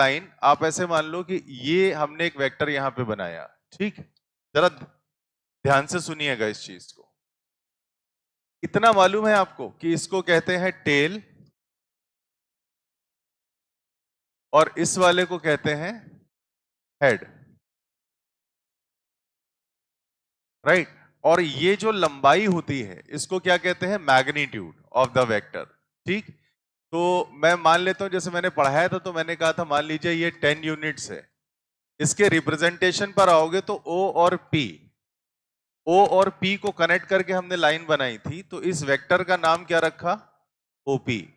Line आप ऐसे मान लो कि ये हमने एक वेक्टर यहां पे बनाया, ठीक है। जरा ध्यान से सुनिएगा इस चीज को। इतना मालूम है आपको कि इसको कहते हैं टेल और इस वाले को कहते हैं हेड, राइट। और ये जो लंबाई होती है इसको क्या कहते हैं, मैग्नीट्यूड ऑफ द वेक्टर, ठीक। तो मैं मान लेता हूं, जैसे मैंने पढ़ाया था तो मैंने कहा था मान लीजिए ये 10 यूनिट्स है। इसके रिप्रेजेंटेशन पर आओगे तो ओ और पी को कनेक्ट करके हमने लाइन बनाई थी, तो इस वेक्टर का नाम क्या रखा, ओपी।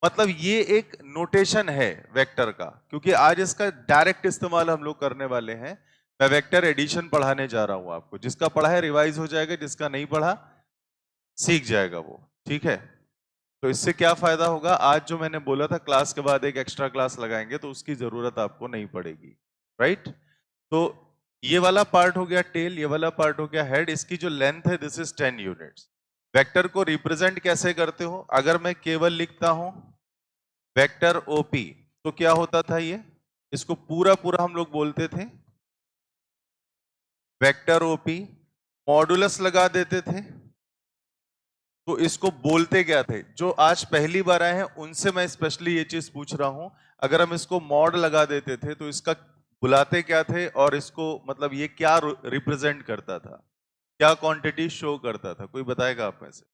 मतलब ये एक नोटेशन है वेक्टर का, क्योंकि आज इसका डायरेक्ट इस्तेमाल हम लोग करने वाले हैं। मैं वेक्टर एडिशन पढ़ाने जा रहा हूं आपको, जिसका पढ़ा है रिवाइज हो जाएगा, जिसका नहीं पढ़ा सीख जाएगा वो, ठीक है। तो इससे क्या फायदा होगा, आज जो मैंने बोला था क्लास के बाद एक एक्स्ट्रा क्लास लगाएंगे तो उसकी जरूरत आपको नहीं पड़ेगी, राइट। तो ये वाला पार्ट हो गया टेल, ये वाला पार्ट हो गया हेड। इसकी जो लेंथ है दिस इज 10 यूनिट्स। वेक्टर को रिप्रेजेंट कैसे करते हो, अगर मैं केवल लिखता हूं वेक्टर ओपी तो क्या होता था, ये इसको पूरा पूरा हम लोग बोलते थे वेक्टर ओपी, मॉडुलस लगा देते थे। तो इसको बोलते क्या थे, जो आज पहली बार आए हैं उनसे मैं स्पेशली ये चीज पूछ रहा हूं। अगर हम इसको मॉड लगा देते थे तो इसका बुलाते क्या थे, और इसको मतलब ये क्या रिप्रेजेंट करता था, क्या क्वांटिटी शो करता था, कोई बताएगा आप में से।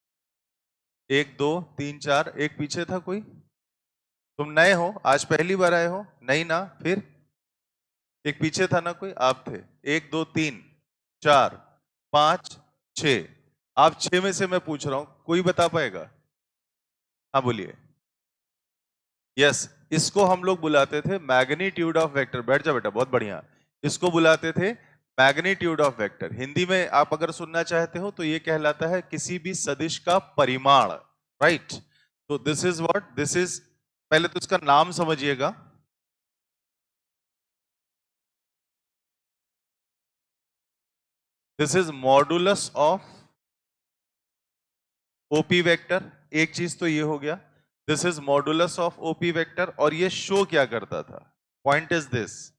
एक दो तीन चार, एक पीछे था कोई, तुम नए हो आज पहली बार आए हो, नहीं ना, फिर एक पीछे था ना कोई, आप थे। एक दो तीन चार पांच छ, आप छह में से मैं पूछ रहा हूं, कोई बता पाएगा। हाँ बोलिए। यस, इसको हम लोग बुलाते थे मैग्नीट्यूड ऑफ वेक्टर। बैठ जा बेटा, बहुत बढ़िया। इसको बुलाते थे मैग्नीट्यूड ऑफ वेक्टर। हिंदी में आप अगर सुनना चाहते हो तो ये कहलाता है किसी भी सदिश का परिमाण, राइट। तो this is what, this is, पहले तो इसका नाम समझिएगा। This is modulus of OP vector. एक चीज तो ये हो गया, this is modulus of OP vector. और ये शो क्या करता था, पॉइंट इज दिस,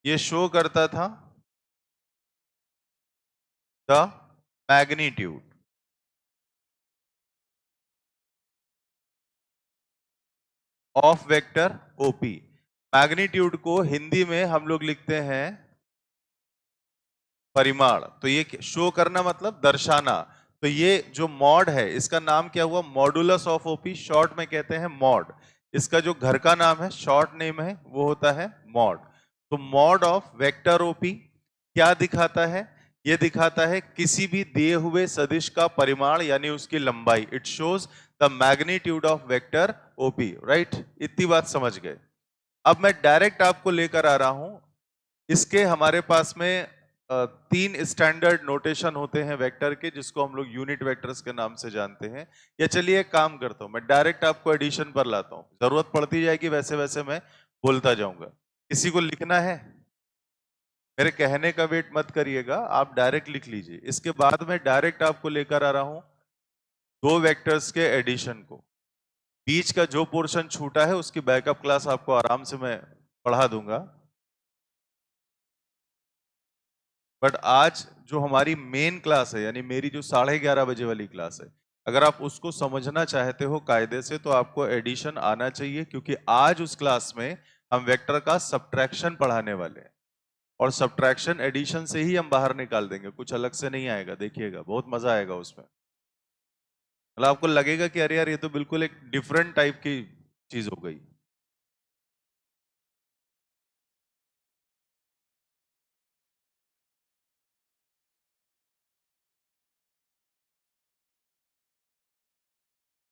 ये शो करता था the magnitude of vector OP. Magnitude को हिंदी में हम लोग लिखते हैं परिमाण। तो ये शो करना मतलब दर्शाना। तो ये जो मॉड है इसका नाम क्या हुआ, मॉडुलस ऑफ ओपी, शॉर्ट में कहते हैं मॉड। इसका जो घर का नाम है, शॉर्ट नेम है, वो होता है मॉड। तो मॉड ऑफ वेक्टर ओपी क्या दिखाता है, ये दिखाता है किसी भी दिए हुए सदिश का परिमाण यानी उसकी लंबाई। It shows the magnitude of vector OP, right. इतनी बात समझ गए। अब मैं डायरेक्ट आपको लेकर आ रहा हूं, इसके हमारे पास में तीन स्टैंडर्ड नोटेशन होते हैं वेक्टर के, जिसको हम लोग यूनिट वेक्टर्स के नाम से जानते हैं। या चलिए एक काम करता हूं, मैं डायरेक्ट आपको एडिशन पर लाता हूं, जरूरत पड़ती जाएगी वैसे वैसे मैं बोलता जाऊंगा। किसी को लिखना है, मेरे कहने का वेट मत करिएगा, आप डायरेक्ट लिख लीजिए। इसके बाद मैं डायरेक्ट आपको लेकर आ रहा हूं दो वेक्टर्स के एडिशन को। बीच का जो पोर्शन छूटा है उसकी बैकअप क्लास आपको आराम से मैं पढ़ा दूंगा। बट आज जो हमारी मेन क्लास है, यानी मेरी जो 11:30 बजे वाली क्लास है, अगर आप उसको समझना चाहते हो कायदे से तो आपको एडिशन आना चाहिए, क्योंकि आज उस क्लास में हम वेक्टर का सब्ट्रैक्शन पढ़ाने वाले हैं। और सब्ट्रैक्शन एडिशन से ही हम बाहर निकाल देंगे, कुछ अलग से नहीं आएगा, देखिएगा बहुत मजा आएगा उसमें। मतलब आपको लगेगा कि अरे यार ये तो बिल्कुल एक डिफरेंट टाइप की चीज हो गई।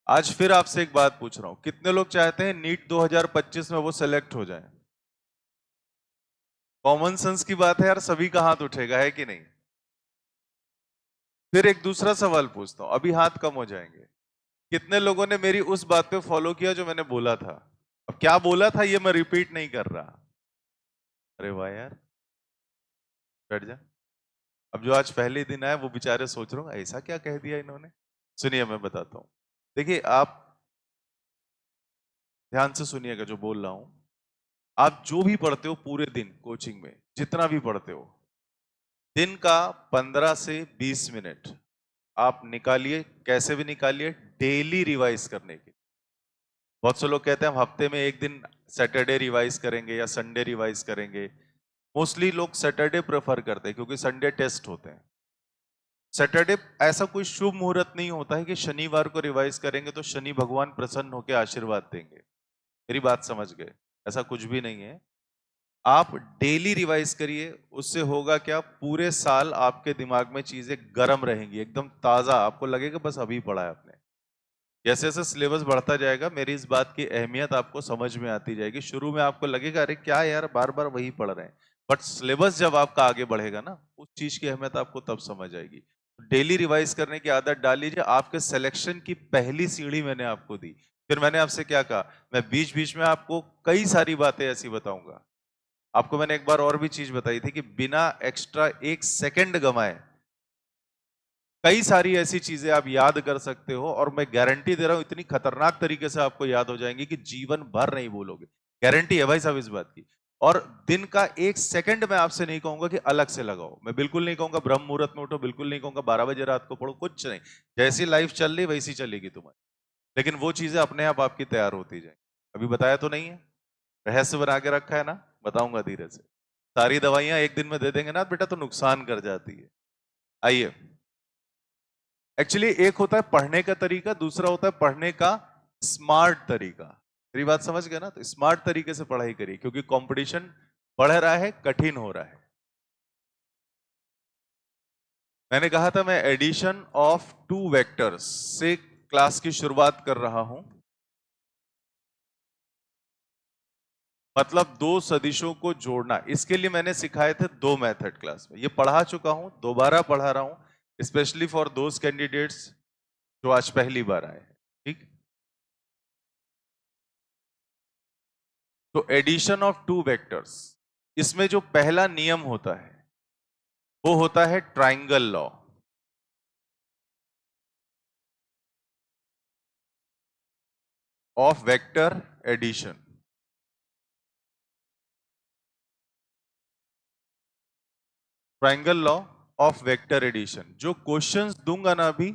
आज फिर आपसे एक बात पूछ रहा हूं, कितने लोग चाहते हैं नीट 2025 में वो सेलेक्ट हो जाएं? कॉमन सेंस की बात है यार, सभी का हाथ उठेगा, है कि नहीं। फिर एक दूसरा सवाल पूछता हूं, अभी हाथ कम हो जाएंगे। कितने लोगों ने मेरी उस बात पे फॉलो किया जो मैंने बोला था? अब क्या बोला था ये मैं रिपीट नहीं कर रहा। अरे वाह यार, बैठ जा। अब जो आज पहले दिन आए वो बेचारे सोच रहे होंगे ऐसा क्या कह दिया इन्होंने। सुनिए मैं बताता हूं, देखिए आप ध्यान से सुनिएगा जो बोल रहा हूं। आप जो भी पढ़ते हो पूरे दिन कोचिंग में, जितना भी पढ़ते हो, दिन का 15 से 20 मिनट आप निकालिए, कैसे भी निकालिए, डेली रिवाइज करने के। बहुत से लोग कहते हैं हम हफ्ते में एक दिन सैटरडे रिवाइज करेंगे या संडे रिवाइज करेंगे। मोस्टली लोग सैटरडे प्रेफर करते हैं क्योंकि संडे टेस्ट होते हैं। सैटरडे ऐसा कोई शुभ मुहूर्त नहीं होता है कि शनिवार को रिवाइज करेंगे तो शनि भगवान प्रसन्न होकर आशीर्वाद देंगे। मेरी बात समझ गए? ऐसा कुछ भी नहीं है। आप डेली रिवाइज करिए, उससे होगा क्या, पूरे साल आपके दिमाग में चीजें गर्म रहेंगी, एकदम ताजा, आपको लगेगा बस अभी पढ़ा है आपने। जैसे जैसे सिलेबस बढ़ता जाएगा मेरी इस बात की अहमियत आपको समझ में आती जाएगी। शुरू में आपको लगेगा अरे क्या यार बार बार वही पढ़ रहे हैं, बट सिलेबस जब आपका आगे बढ़ेगा ना, उस चीज की अहमियत आपको तब समझ आएगी। डेली रिवाइज करने की आदत डाल लीजिए। आपके सिलेक्शन की पहली सीढ़ी मैंने आपको दी। फिर मैंने आपसे क्या कहा, मैं बीच बीच में आपको कई सारी बातें ऐसी बताऊंगा। आपको मैंने एक बार और भी चीज बताई थी कि बिना एक्स्ट्रा एक सेकंड गंवाए कई सारी ऐसी चीजें आप याद कर सकते हो, और मैं गारंटी दे रहा हूं इतनी खतरनाक तरीके से आपको याद हो जाएंगी कि जीवन भर नहीं भूलोगे। गारंटी है भाई साहब इस बात की। और दिन का एक सेकंड मैं आपसे नहीं कहूंगा कि अलग से लगाओ, मैं बिल्कुल नहीं कहूंगा ब्रह्म मुहूर्त में उठो, बिल्कुल नहीं कहूंगा 12 बजे रात को पढ़ो, कुछ नहीं। जैसी लाइफ चल रही वैसी चलेगी तुम्हारी, लेकिन वो चीजें अपने आप आपकी तैयार होती जाएंगी। अभी बताया तो नहीं है, रहस्य बना के रखा है ना, बताऊंगा धीरे से। सारी दवाइयां एक दिन में दे देंगे ना बेटा तो नुकसान कर जाती है। आइए, एक्चुअली एक होता है पढ़ने का तरीका, दूसरा होता है पढ़ने का स्मार्ट तरीका। मेरी बात समझ गए ना? तो स्मार्ट तरीके से पढ़ाई करिए क्योंकि कंपटीशन बढ़ रहा है, कठिन हो रहा है। मैंने कहा था मैं एडिशन ऑफ टू वेक्टर्स से क्लास की शुरुआत कर रहा हूं। मतलब दो सदिशों को जोड़ना, इसके लिए मैंने सिखाए थे दो मेथड क्लास में, ये पढ़ा चुका हूं, दोबारा पढ़ा रहा हूं, स्पेशली फॉर दोज कैंडिडेट्स जो आज पहली बार आए हैं। ठीक, तो एडिशन ऑफ टू वेक्टर्स, इसमें जो पहला नियम होता है वो होता है triangle law of vector addition. Triangle law of vector addition, जो क्वेश्चंस दूंगा ना अभी,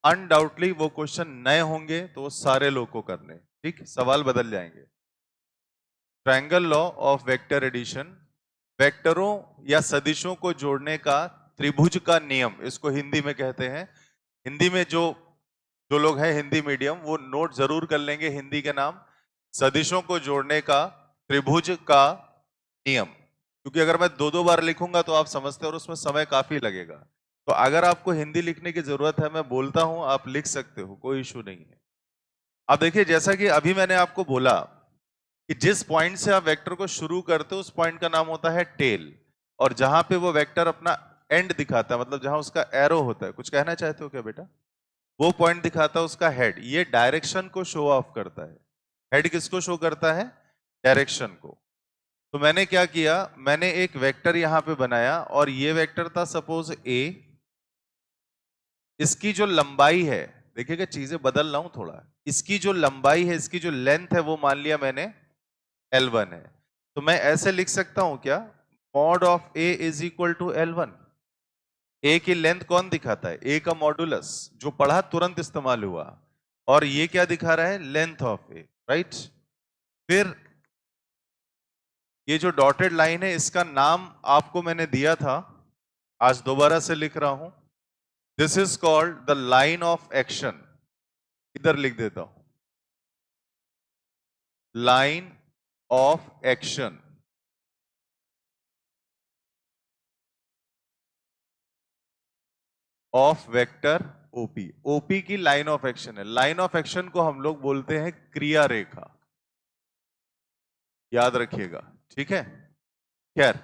अनडाउटली वो क्वेश्चन नए होंगे तो वो सारे लोग को करने, ठीक, सवाल बदल जाएंगे। Triangle law of vector addition, वेक्टरों या सदिशों को जोड़ने का त्रिभुज का नियम, इसको हिंदी में कहते हैं। हिंदी में जो जो लोग हैं हिंदी मीडियम वो नोट जरूर कर लेंगे हिंदी के नाम, सदिशों को जोड़ने का त्रिभुज का नियम। क्योंकि अगर मैं दो दो बार लिखूंगा तो आप समझते हो और उसमें समय काफी लगेगा। तो अगर आपको हिंदी लिखने की जरूरत है, मैं बोलता हूं, आप लिख सकते हो, कोई इशू नहीं है। अब देखिए, जैसा कि अभी मैंने आपको बोला कि जिस पॉइंट से आप वेक्टर को शुरू करते हो उस पॉइंट का नाम होता है टेल, और जहां पे वो वेक्टर अपना एंड दिखाता है, मतलब जहां उसका एरो होता है, कुछ कहना चाहते हो क्या बेटा, वो पॉइंट दिखाता है उसका हेड। ये डायरेक्शन को शो ऑफ करता है। हेड किसको शो करता है? डायरेक्शन को। तो मैंने क्या किया, मैंने एक वेक्टर यहां पे बनाया और ये वेक्टर था सपोज ए। इसकी जो लंबाई है, देखिएगा चीजें बदल रहा हूं थोड़ा, इसकी जो लंबाई है, इसकी जो लेंथ है वो मान लिया मैंने L1 है। तो मैं ऐसे लिख सकता हूं क्या, mod of A is equal to L1। A की लेंथ कौन दिखाता है? ए का मॉडुलस, जो पढ़ा तुरंत इस्तेमाल हुआ, और ये क्या दिखा रहा है? Length of A, right. फिर ये जो डॉटेड लाइन है इसका नाम आपको मैंने दिया था, आज दोबारा से लिख रहा हूं, this is called the line of action. इधर लिख देता हूं, line of action of vector OP. OP की लाइन ऑफ एक्शन है। लाइन ऑफ एक्शन को हम लोग बोलते हैं क्रिया रेखा, याद रखिएगा, ठीक है। खैर,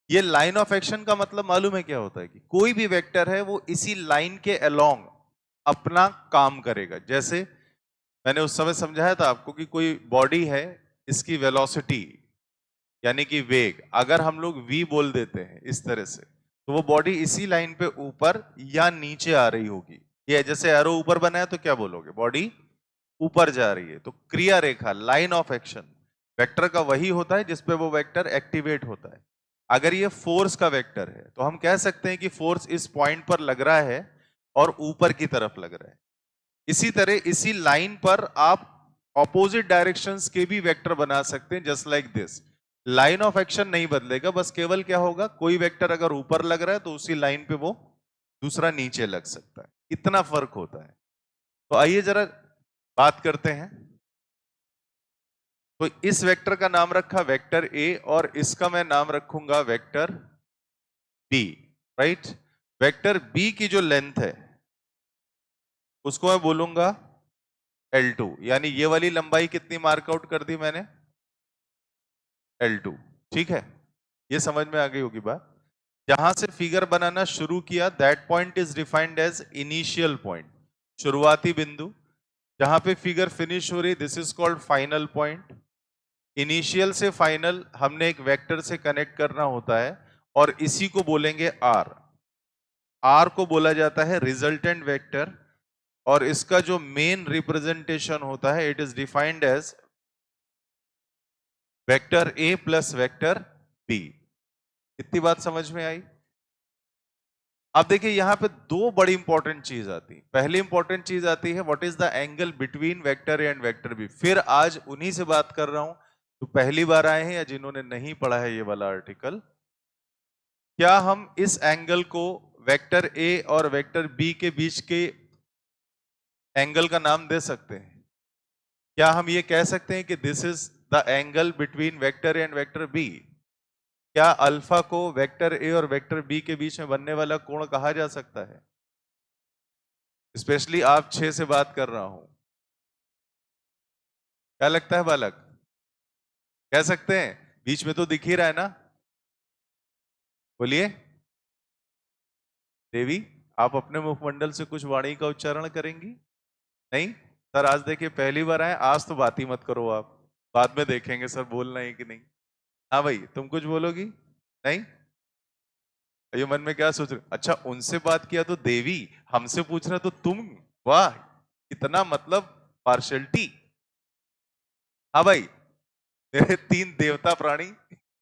ये लाइन ऑफ एक्शन का मतलब मालूम है क्या होता है? कि कोई भी वेक्टर है वो इसी लाइन के अलोंग अपना काम करेगा। जैसे मैंने उस समय समझाया था आपको कि कोई बॉडी है, इसकी वेलोसिटी यानी कि वेग, अगर हम लोग v बोल देते हैं इस तरह से, तो वो बॉडी इसी लाइन पे ऊपर या नीचे आ रही होगी। ये जैसे एरो ऊपर बना है तो क्या बोलोगे? बॉडी ऊपर जा रही है। तो क्रिया रेखा, लाइन ऑफ एक्शन, वेक्टर का वही होता है जिसपे वो वेक्टर एक्टिवेट होता है। अगर ये फोर्स का वेक्टर है तो हम कह सकते हैं कि फोर्स इस पॉइंट पर लग रहा है और ऊपर की तरफ लग रहा है। इसी तरह इसी लाइन पर आप ऑपोजिट डायरेक्शंस के भी वेक्टर बना सकते हैं, just like this. Line of action नहीं बदलेगा, बस केवल क्या होगा, कोई वेक्टर अगर ऊपर लग रहा है तो उसी लाइन पे वो दूसरा नीचे लग सकता है, इतना फर्क होता है। तो आइए जरा बात करते हैं। तो इस वेक्टर का नाम रखा वेक्टर ए और इसका मैं नाम रखूंगा vector B, right. Vector B की जो लेंथ है उसको मैं बोलूंगा L2, यानी ये वाली लंबाई कितनी मार्क आउट कर दी मैंने, L2। ठीक है, ये समझ में आ गई होगी बात। जहां से फिगर बनाना शुरू किया that point is defined as initial point, शुरुआती बिंदु। जहां पे फिगर फिनिश हो रही this is called final point. Initial से फाइनल हमने एक वेक्टर से कनेक्ट करना होता है और इसी को बोलेंगे आर। आर को बोला जाता है रिजल्टेंट वेक्टर और इसका जो मेन रिप्रेजेंटेशन होता है it is defined as vector A plus vector B. इतनी बात समझ में आई। अब देखिए यहां पे दो बड़ी इंपॉर्टेंट चीज आती है। पहली इंपॉर्टेंट चीज आती है what is the angle between vector A and vector B. फिर आज उन्हीं से बात कर रहा हूं तो पहली बार आए हैं या जिन्होंने नहीं पढ़ा है ये वाला आर्टिकल। क्या हम इस एंगल को वेक्टर ए और वेक्टर बी के बीच के एंगल का नाम दे सकते हैं? क्या हम ये कह सकते हैं कि this is the angle between vector A and vector B? क्या अल्फा को वेक्टर ए और वेक्टर बी के बीच में बनने वाला कोण कहा जा सकता है? स्पेशली आप 6 से बात कर रहा हूं, क्या लगता है बालक, कह सकते हैं? बीच में तो दिख ही रहा है ना, बोलिए। देवी, आप अपने मुखमंडल से कुछ वाणी का उच्चारण करेंगी? नहीं सर, आज देखिए पहली बार आए, आज तो बात ही मत करो आप, बाद में देखेंगे सर बोलना है कि नहीं। हाँ भाई, तुम कुछ बोलोगी? नहीं? ये मन में क्या सोच रहे? अच्छा, उनसे बात किया तो देवी, हमसे पूछ रहे तो तुम, वाह इतना मतलब पार्शलिटी। हाँ भाई, मेरे 3 देवता प्राणी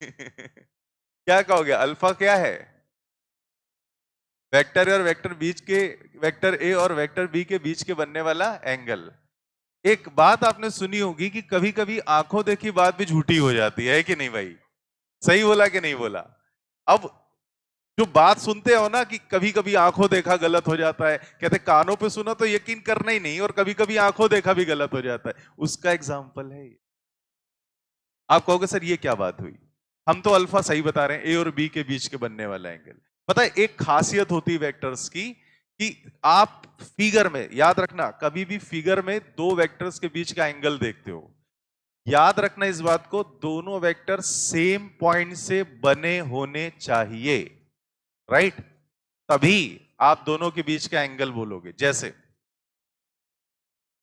क्या कहोगे, अल्फा क्या है? वेक्टर और वेक्टर बीच के, वेक्टर ए और वेक्टर बी के बीच के बनने वाला एंगल। एक बात आपने सुनी होगी कि कभी कभी आंखों देखी बात भी झूठी हो जाती है कि नहीं भाई? सही बोला कि नहीं बोला? अब जो बात सुनते हो ना कि कभी कभी आंखों देखा गलत हो जाता है, कहते कानों पे सुना तो यकीन करना ही नहीं और कभी कभी आंखों देखा भी गलत हो जाता है, उसका एग्जाम्पल है ये। आप कहोगे सर ये क्या बात हुई, हम तो अल्फा सही बता रहे हैं, ए और बी के बीच के बनने वाला एंगल। पता है एक खासियत होती है वेक्टर्स की कि आप फिगर में, याद रखना कभी भी फिगर में 2 वेक्टर्स के बीच का एंगल देखते हो, याद रखना इस बात को, दोनों वेक्टर सेम पॉइंट से बने होने चाहिए, राइट? तभी आप दोनों के बीच का एंगल बोलोगे। जैसे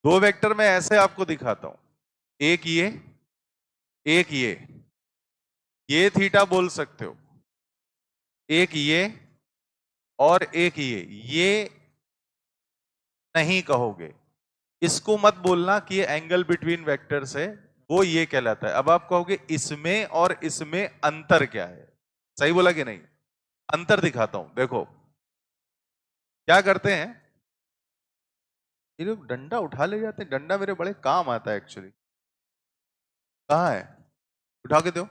2 वेक्टर में ऐसे आपको दिखाता हूं, एक एक ये थीटा बोल सकते हो, एक ये और एक ये नहीं कहोगे, इसको मत बोलना कि ये एंगल बिटवीन वेक्टर्स है, वो ये कहलाता है। अब आप कहोगे इसमें और इसमें अंतर क्या है, सही बोला कि नहीं? अंतर दिखाता हूं, देखो क्या करते हैं, ये लोग डंडा उठा ले जाते हैं, डंडा मेरे बड़े काम आता है एक्चुअली। कहाँ है, उठा के दो,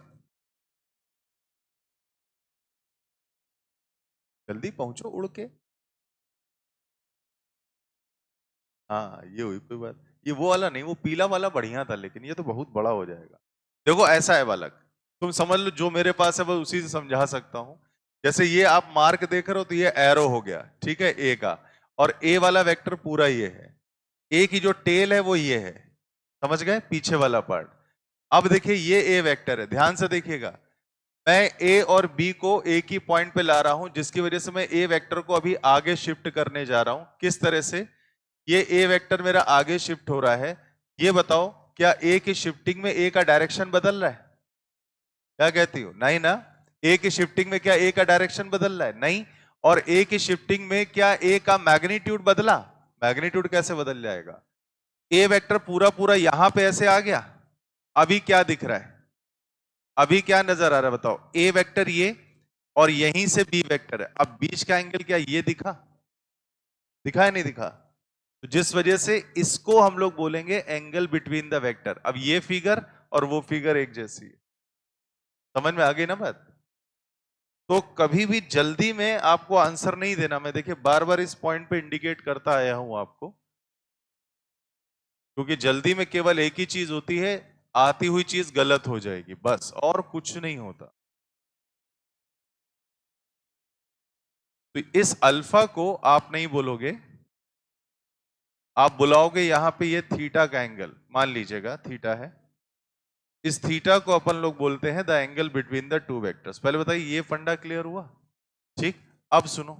जल्दी पहुंचो उड़ के। हाँ ये हुई कोई बात, ये वो वाला नहीं, वो पीला वाला बढ़िया था, लेकिन ये तो बहुत बड़ा हो जाएगा। देखो ऐसा है बालक, तुम समझ लो जो मेरे पास है वो उसी से समझा सकता हूं। जैसे ये आप मार्क देख रहे हो तो ये एरो हो गया, ठीक है, ए का, और ए वाला वेक्टर पूरा ये है, ए की जो टेल है वो ये है, समझ गए, पीछे वाला पार्ट। अब देखिए ये ए वेक्टर है, ध्यान से देखिएगा, मैं ए और बी को एक ही पॉइंट पे ला रहा हूं जिसकी वजह से मैं ए वेक्टर को अभी आगे शिफ्ट करने जा रहा हूं। किस तरह से? ये ए वेक्टर मेरा आगे शिफ्ट हो रहा है, ये बताओ क्या ए की शिफ्टिंग में ए का डायरेक्शन बदल रहा है? क्या कहती हो, नहीं ना? ए की शिफ्टिंग में क्या ए का डायरेक्शन बदल रहा है? नहीं। और ए की शिफ्टिंग में क्या ए का मैग्नीट्यूड बदला? मैग्नीट्यूड कैसे बदल जाएगा? ए वेक्टर पूरा पूरा यहां पे ऐसे आ गया, अभी क्या दिख रहा है? अभी क्या नजर आ रहा है बताओ, ए वेक्टर ये और यहीं से बी वेक्टर है। अब बीच का एंगल क्या ये दिखा, दिखा है नहीं दिखा? तो जिस वजह से इसको हम लोग बोलेंगे एंगल बिटवीन द वेक्टर। अब ये फिगर और वो फिगर एक जैसी है, समझ में आ गई ना बात? तो कभी भी जल्दी में आपको आंसर नहीं देना। मैं देखिए बार बार इस पॉइंट पे इंडिकेट करता आया हूं आपको, क्योंकि जल्दी में केवल एक ही चीज होती है, आती हुई चीज गलत हो जाएगी, बस और कुछ नहीं होता। तो इस अल्फा को आप नहीं बोलोगे, आप बुलाओगे यहां पे ये थीटा का एंगल, मान लीजिएगा थीटा है। इस थीटा को अपन लोग बोलते हैं the angle between the two vectors. पहले बताइए ये फंडा क्लियर हुआ? ठीक। अब सुनो,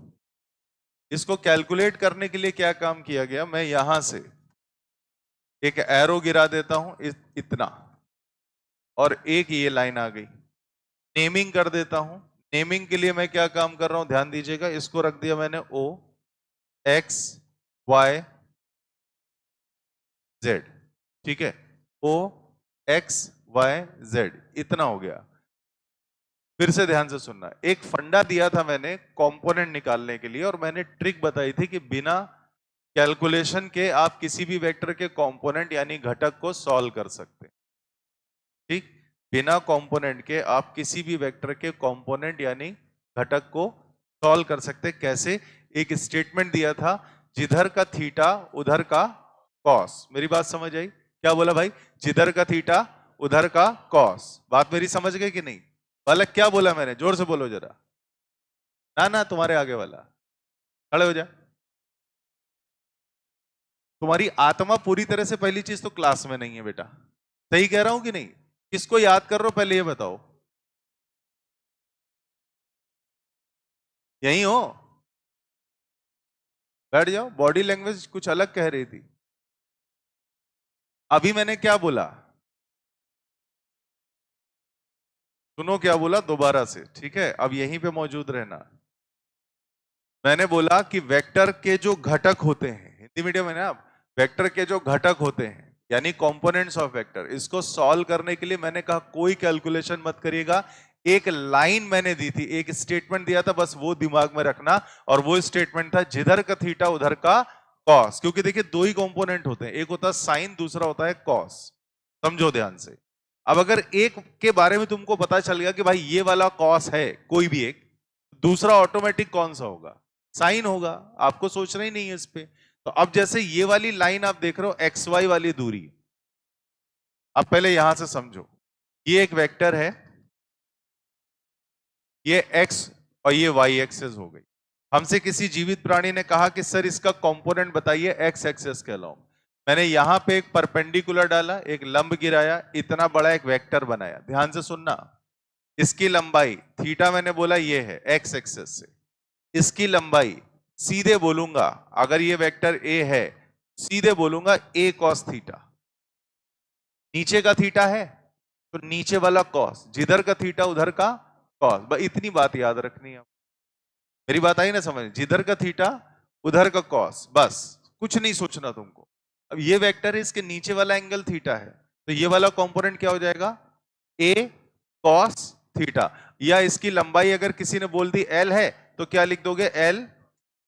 इसको कैलकुलेट करने के लिए क्या काम किया गया, मैं यहां से एक एरो गिरा देता हूं इतना, और एक ये लाइन आ गई, नेमिंग कर देता हूं। नेमिंग के लिए मैं क्या काम कर रहा हूं, ध्यान दीजिएगा, इसको रख दिया मैंने ओ एक्स वाई जेड, ठीक है, ओ एक्स वाई जेड, इतना हो गया। फिर से ध्यान से सुनना, एक फंडा दिया था मैंने कंपोनेंट निकालने के लिए, और मैंने ट्रिक बताई थी कि बिना कैलकुलेशन के आप किसी भी वेक्टर के कंपोनेंट यानी घटक को सॉल्व कर सकते हैं। ठीक, बिना कंपोनेंट के आप किसी भी वेक्टर के कंपोनेंट यानी घटक को सॉल्व कर सकते। कैसे? एक स्टेटमेंट दिया था, जिधर का थीटा उधर का कॉस। मेरी बात समझ आई? क्या बोला भाई? जिधर का थीटा उधर का कॉस। बात मेरी समझ गए कि नहीं? बालक क्या बोला मैंने, जोर से बोलो जरा। ना ना, तुम्हारे आगे वाला खड़े हो जा। तुम्हारी आत्मा पूरी तरह से पहली चीज तो क्लास में नहीं है बेटा, सही कह रहा हूं कि नहीं? किसको याद कर रहे हो पहले ये बताओ, यही हो? बैठ जाओ, बॉडी लैंग्वेज कुछ अलग कह रही थी। अभी मैंने क्या बोला, सुनो क्या बोला दोबारा से, ठीक है? अब यहीं पे मौजूद रहना। मैंने बोला कि वेक्टर के जो घटक होते हैं, हिंदी मीडियम है ना आप, वेक्टर के जो घटक होते हैं यानी कंपोनेंट्स ऑफ वेक्टर, इसको सॉल्व करने के लिए मैंने कहा कोई कैलकुलेशन मत करिएगा। एक लाइन मैंने दी थी, एक स्टेटमेंट दिया था, बस वो दिमाग में रखना। और वो स्टेटमेंट था जिधर का थीटा उधर का कॉस। क्योंकि देखिए दो ही कंपोनेंट होते हैं, एक होता है साइन, दूसरा होता है कॉस। समझो ध्यान से। अब अगर एक के बारे में तुमको पता चल गया कि भाई ये वाला कॉस है, कोई भी एक, दूसरा ऑटोमेटिक कौन सा होगा? साइन होगा। आपको सोचना ही नहीं है इस पे। तो अब जैसे ये वाली लाइन आप देख रहे हो, एक्स वाई वाली दूरी, अब पहले यहां से समझो, ये एक वेक्टर है, ये एक्स और ये वाई एक्सेस हो गई। हमसे किसी जीवित प्राणी ने कहा कि सर इसका कंपोनेंट बताइए एक्स एक्सेस के अलावा। मैंने यहां पे एक परपेंडिकुलर डाला, एक लंब गिराया, इतना बड़ा एक वेक्टर बनाया। ध्यान से सुनना, इसकी लंबाई थीटा मैंने बोला ये है एक्स एक्सेस से, इसकी लंबाई सीधे बोलूंगा, अगर ये वेक्टर ए है सीधे बोलूंगा ए कॉस थीटा। नीचे का थीटा है तो नीचे वाला कॉस, जिधर का थीटा उधर का कॉस। बस इतनी बात याद रखनी है। मेरी बात आई ना समझ? जिधर का थीटा उधर का कॉस, बस कुछ नहीं सोचना तुमको। अब ये वेक्टर है, इसके नीचे वाला एंगल थीटा है, तो ये वाला कंपोनेंट क्या हो जाएगा? ए कॉस थीटा। या इसकी लंबाई अगर किसी ने बोल दी एल है तो क्या लिख दोगे? L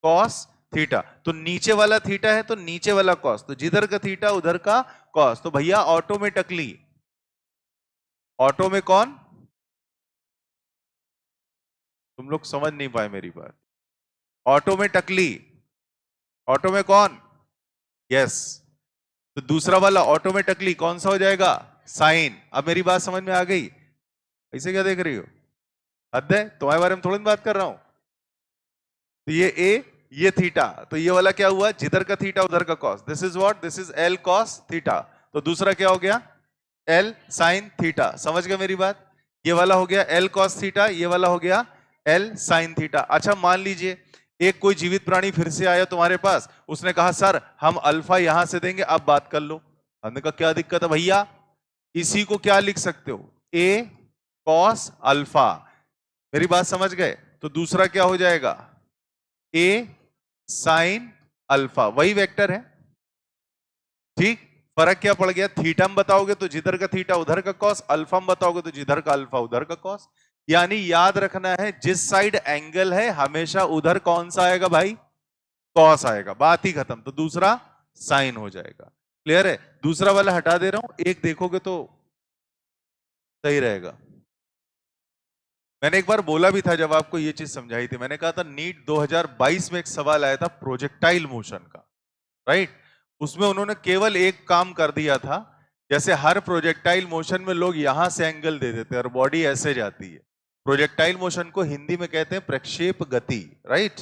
cos theta. तो नीचे वाला थीटा है तो नीचे वाला कॉस, तो जिधर का थीटा उधर का कॉस। तो भैया ऑटोमेटिकली, ऑटो में कौन? तुम लोग समझ नहीं पाए मेरी बात। ऑटोमेटिकली, ऑटो में कौन? यस। तो दूसरा वाला ऑटोमेटिकली कौन सा हो जाएगा? साइन। अब मेरी बात समझ में आ गई? ऐसे क्या देख रही हो? हद है, तुम्हारे बारे में थोड़ी बात कर रहा हूं। तो ये ए, ये थीटा, तो ये वाला क्या हुआ? जिधर का थीटा उधर का cos. This is what? This is L cos theta. तो दूसरा क्या हो गया? L sine theta. समझ गए मेरी बात? ये वाला हो गया एल कॉस थीटा, ये वाला हो गया एल साइन थीटा। अच्छा मान लीजिए एक कोई जीवित प्राणी फिर से आया तुम्हारे पास, उसने कहा सर हम अल्फा यहां से देंगे, अब बात कर लो। हमने कहा क्या दिक्कत है भैया, इसी को क्या लिख सकते हो? ए कॉस अल्फा। मेरी बात समझ गए? तो दूसरा क्या हो जाएगा? ए साइन अल्फा, वही वेक्टर है। ठीक, फर्क क्या पड़ गया? थीटा में बताओगे तो जिधर का थीटा उधर का कॉस, अल्फा में बताओगे तो जिधर का अल्फा उधर का कॉस। यानी याद रखना है जिस साइड एंगल है हमेशा उधर कौन सा आएगा भाई? कॉस आएगा, बात ही खत्म। तो दूसरा साइन हो जाएगा। क्लियर है? दूसरा वाला हटा दे रहा हूं, एक देखोगे तो सही रहेगा। मैंने एक बार बोला भी था जब आपको ये चीज समझाई थी, मैंने कहा था नीट 2022 में एक सवाल आया था प्रोजेक्टाइल मोशन का, राइट? उसमें उन्होंने केवल एक काम कर दिया था, जैसे हर प्रोजेक्टाइल मोशन में लोग यहां से एंगल दे देते हैं और बॉडी ऐसे जाती है। प्रोजेक्टाइल मोशन को हिंदी में कहते हैं प्रक्षेप गति, राइट?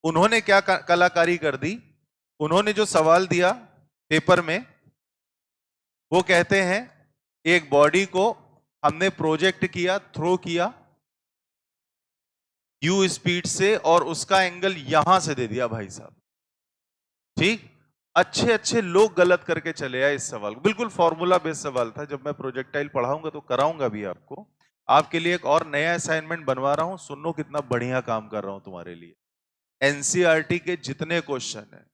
उन्होंने क्या कलाकारी कर दी, उन्होंने जो सवाल दिया पेपर में, वो कहते हैं एक बॉडी को हमने प्रोजेक्ट किया, थ्रो किया यू स्पीड से और उसका एंगल यहां से दे दिया भाई साहब। ठीक, अच्छे अच्छे लोग गलत करके चले आए इस सवाल को। बिल्कुल फॉर्मूला बेस्ड सवाल था। जब मैं प्रोजेक्टाइल पढ़ाऊंगा तो कराऊंगा भी आपको। आपके लिए एक और नया असाइनमेंट बनवा रहा हूं, सुनो कितना बढ़िया काम कर रहा हूं तुम्हारे लिए। एनसीईआरटी के जितने क्वेश्चन है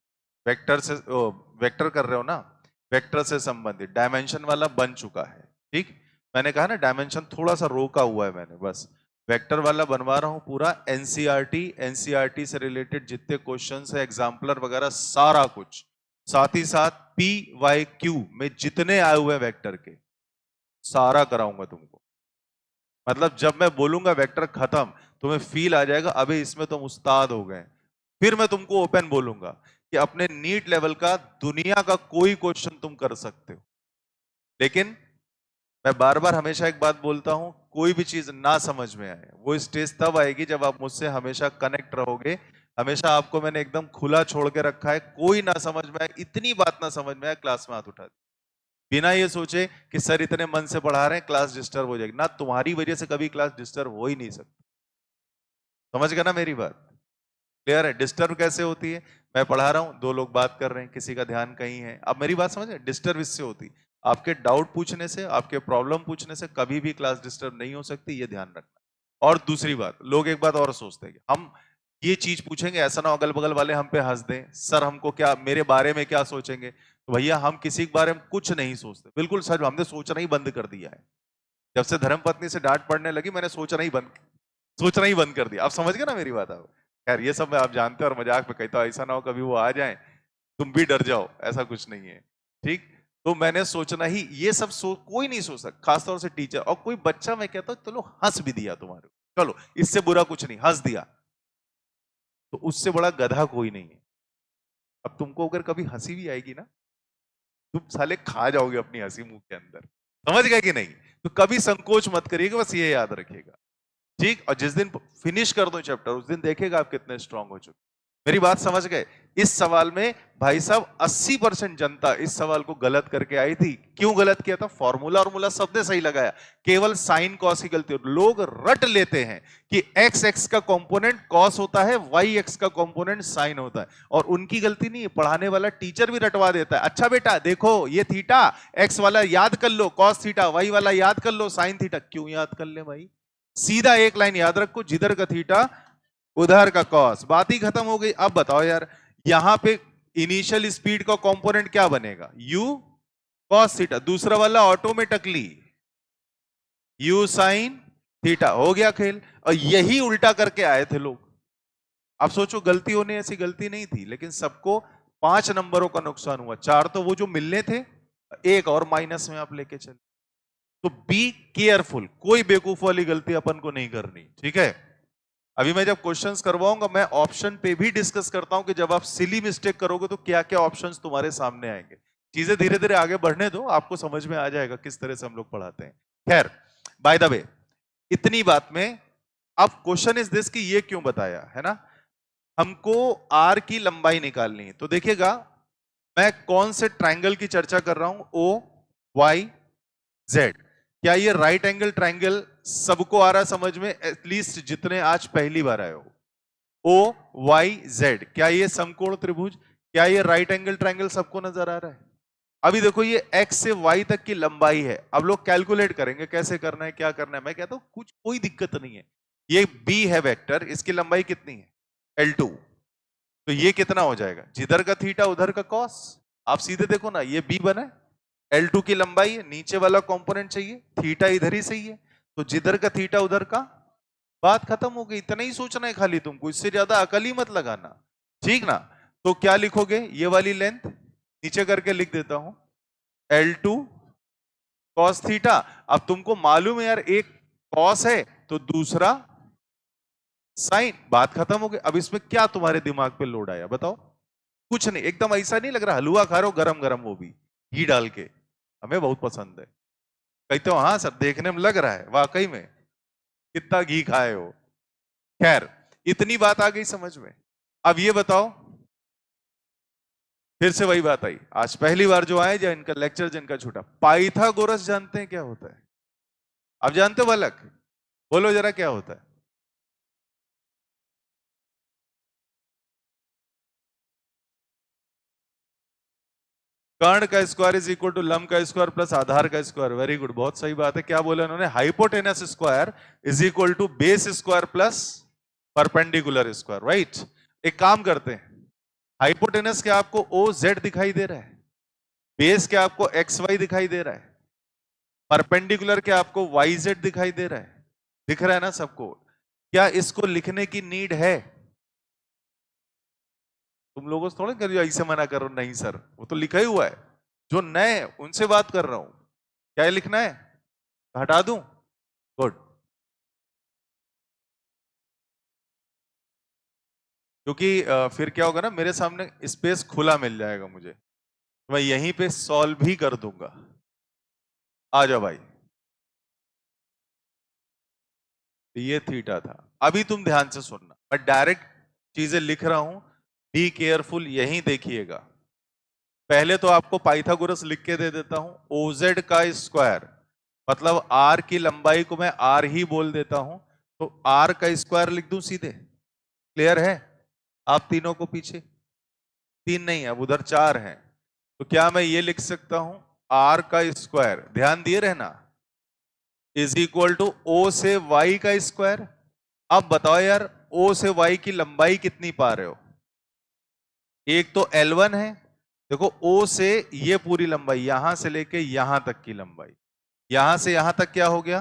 वेक्टर से, वेक्टर कर रहे हो ना, वेक्टर से संबंधित डायमेंशन वाला बन चुका है। ठीक, मैंने कहा ना डायमेंशन थोड़ा सा रोका हुआ है मैंने, बस वेक्टर वाला बनवा रहा हूं पूरा। एनसीईआरटी से रिलेटेड जितने क्वेश्चंस है, एग्जाम्पलर वगैरह सारा कुछ, साथ ही साथ पी वाई क्यू में जितने आए हुए वेक्टर के सारा कराऊंगा तुमको। मतलब जब मैं बोलूंगा वेक्टर खत्म, तुम्हें फील आ जाएगा अबे इसमें तुम उस्ताद हो गए। फिर मैं तुमको ओपन बोलूंगा कि अपने नीट लेवल का दुनिया का कोई क्वेश्चन तुम कर सकते हो। लेकिन मैं बार बार हमेशा एक बात बोलता हूं, कोई भी चीज ना समझ में आए वो स्टेज तब आएगी जब आप मुझसे हमेशा कनेक्ट रहोगे। हमेशा आपको मैंने एकदम खुला छोड़ के रखा है, कोई ना समझ में आए, इतनी बात ना समझ में आए क्लास में हाथ उठा दी, बिना ये सोचे कि सर इतने मन से पढ़ा रहे हैं क्लास डिस्टर्ब हो जाएगी। ना तुम्हारी वजह से कभी क्लास डिस्टर्ब हो ही नहीं सकती। समझ गए ना मेरी बात? क्लियर है? डिस्टर्ब कैसे होती है? मैं पढ़ा रहा हूं, दो लोग बात कर रहे हैं, किसी का ध्यान कहीं है। अब मेरी बात समझे? डिस्टर्ब इससे होती, आपके डाउट पूछने से, आपके प्रॉब्लम पूछने से कभी भी क्लास डिस्टर्ब नहीं हो सकती, ये ध्यान रखना। और दूसरी बात, लोग एक बात और सोचते हैं, हम ये चीज पूछेंगे ऐसा ना अगल बगल वाले हम पे हंस दें, सर हमको क्या, मेरे बारे में क्या सोचेंगे। तो भैया हम किसी के बारे में कुछ नहीं सोचते, बिल्कुल सच, हमने सोचना ही बंद कर दिया है। जब से धर्मपत्नी से डांट पड़ने लगी मैंने सोचना ही बंद कर दिया। आप समझ गए ना मेरी बात? आप खैर ये सब मैं आप जानते हैं और मजाक में कहता हूं, ऐसा ना हो कभी वो आ जाए तुम भी डर जाओ, ऐसा कुछ नहीं है। ठीक, तो मैंने सोचना ही, ये सब कोई नहीं सोच सकता, खासतौर से टीचर। और कोई बच्चा मैं कहता हूं चलो हंस भी दिया तुम्हारे, चलो इससे बुरा कुछ नहीं, हंस दिया, तो उससे बड़ा गधा कोई नहीं है। अब तुमको अगर कभी हंसी भी आएगी ना, तुम साले खा जाओगे अपनी हंसी मुंह के अंदर। समझ गए कि नहीं? तो कभी संकोच मत करिएगा, बस ये याद रखिएगा। ठीक, और जिस दिन फिनिश कर दो चैप्टर उस दिन देखिएगा आप कितने स्ट्रांग हो चुके। मेरी बात समझ गए? इस सवाल में भाई साहब 80% जनता इस सवाल को गलत करके आई थी। क्यों गलत किया था? फॉर्मूला और मूला सबने सही लगाया, केवल साइन कॉस की गलती। लोग रट लेते हैं कि एक्स एक्स का कंपोनेंट कॉस होता है, वाई एक्स का कंपोनेंट साइन होता है, और उनकी गलती नहीं है, पढ़ाने वाला टीचर भी रटवा देता है। अच्छा बेटा देखो ये थीटा, एक्स वाला याद कर लो कॉस थीटा, वाई वाला याद कर लो साइन थीटा। क्यों याद कर ले भाई? सीधा एक लाइन याद रखो, जिधर का थीटा उधर का कॉस, बात ही खत्म हो गई। अब बताओ यार, यहां पे इनिशियल स्पीड का कंपोनेंट क्या बनेगा? u कॉस थीटा, दूसरा वाला ऑटोमेटिकली u साइन थीटा। हो गया खेल। और यही उल्टा करके आए थे लोग। अब सोचो गलती होने ऐसी गलती नहीं थी, लेकिन सबको 5 नंबरों का नुकसान हुआ। 4 तो वो जो मिलने थे, एक और माइनस में आप लेके चले। तो बी केयरफुल, कोई बेवकूफ वाली गलती अपन को नहीं करनी, ठीक है? अभी मैं जब क्वेश्चंस करवाऊंगा मैं ऑप्शन पे भी डिस्कस करता हूं कि जब आप सिली मिस्टेक करोगे तो क्या क्या ऑप्शंस तुम्हारे सामने आएंगे। चीजें धीरे धीरे आगे बढ़ने दो, आपको समझ में आ जाएगा किस तरह से हम लोग पढ़ाते हैं। खैर, बाय द वे, इतनी बात में अब क्वेश्चन इज दिस कि ये क्यों बताया है ना, हमको आर की लंबाई निकालनी है। तो देखिएगा मैं कौन से ट्राइंगल की चर्चा कर रहा हूं, ओ वाई जेड। क्या ये राइट एंगल ट्राइंगल सबको आ रहा समझ में? एटलीस्ट जितने आज पहली बार आए हो, ओ वाई जेड, क्या ये समकोण त्रिभुज, क्या ये राइट एंगल ट्राइंगल सबको नजर आ रहा है? अभी देखो ये x से y तक की लंबाई है। अब लोग कैलकुलेट करेंगे कैसे करना है, क्या करना है। मैं कहता हूं कुछ कोई दिक्कत नहीं है। ये b है वेक्टर, इसकी लंबाई कितनी है? L2। तो ये कितना हो जाएगा? जिधर का थीटा उधर का कॉस। आप सीधे देखो ना, ये b बना है, L2 की लंबाई है, नीचे वाला कंपोनेंट चाहिए, थीटा इधर ही सही है, तो जिधर का थीटा उधर का, बात खत्म हो गई। इतना ही सोचना है खाली तुमको, इससे ज्यादा अकल ही मत लगाना, ठीक ना। तो क्या लिखोगे, ये वाली लेंथ नीचे करके लिख देता हूं, L2 cos थीटा। अब तुमको मालूम है यार, एक cos है तो दूसरा साइन, बात खत्म हो गई। अब इसमें क्या तुम्हारे दिमाग पे लोड आया बताओ? कुछ नहीं, एकदम ऐसा नहीं लग रहा हलवा खा रहे हो गरम गरम, वो भी घी डाल के, हमें बहुत पसंद है। कहते हो हाँ सर, देखने में लग रहा है वाकई में कितना घी खाए हो। खैर, इतनी बात आ गई समझ में। अब ये बताओ, फिर से वही बात आई, आज पहली बार जो आए, जो इनका लेक्चर जिनका छूटा, पाइथागोरस जानते हैं क्या होता है? अब जानते हो बालक? बोलो जरा क्या होता है? कर्ण का स्क्वायर इज इक्वल टू लंब का स्क्वायर प्लस आधार का स्क्वायर। वेरी गुड, बहुत सही बात है। क्या बोला उन्होंने? Hypotenuse square is equal to base square plus perpendicular square, right. एक काम करते हैं, हाइपोटेनस क्या आपको ओ जेड दिखाई दे रहा है? बेस क्या आपको एक्स वाई दिखाई दे रहा है? परपेंडिकुलर क्या आपको वाई जेड दिखाई दे रहा है? दिख रहा है ना सबको? क्या इसको लिखने की नीड है? तुम लोगों से थोड़ा कर ऐसे मना करो, नहीं सर वो तो लिखा ही हुआ है। जो नए उनसे बात कर रहा हूं, क्या लिखना है? हटा दूं? गुड। क्योंकि फिर क्या होगा ना, मेरे सामने स्पेस खुला मिल जाएगा मुझे, तो मैं यहीं पे सॉल्व भी कर दूंगा। आ जाओ भाई, ये थीटा था। अभी तुम ध्यान से सुनना, मैं डायरेक्ट चीजें लिख रहा हूं, बी केयरफुल, यहीं देखिएगा। पहले तो आपको पाइथागोरस लिख के दे देता हूं, ओजेड का स्क्वायर, मतलब आर की लंबाई को मैं आर ही बोल देता हूं, तो आर का स्क्वायर लिख दूं सीधे। क्लियर है? आप तीनों को पीछे, तीन नहीं है अब उधर चार हैं, तो क्या मैं ये लिख सकता हूं, आर का स्क्वायर, ध्यान दिए रहना, इज इक्वल टू ओ से वाई का स्क्वायर। अब बताओ यार, ओ से वाई की लंबाई कितनी पा रहे हो? एक तो L1 है, देखो ओ से ये पूरी लंबाई, यहां से लेके यहां तक की लंबाई, यहां से यहां तक क्या हो गया?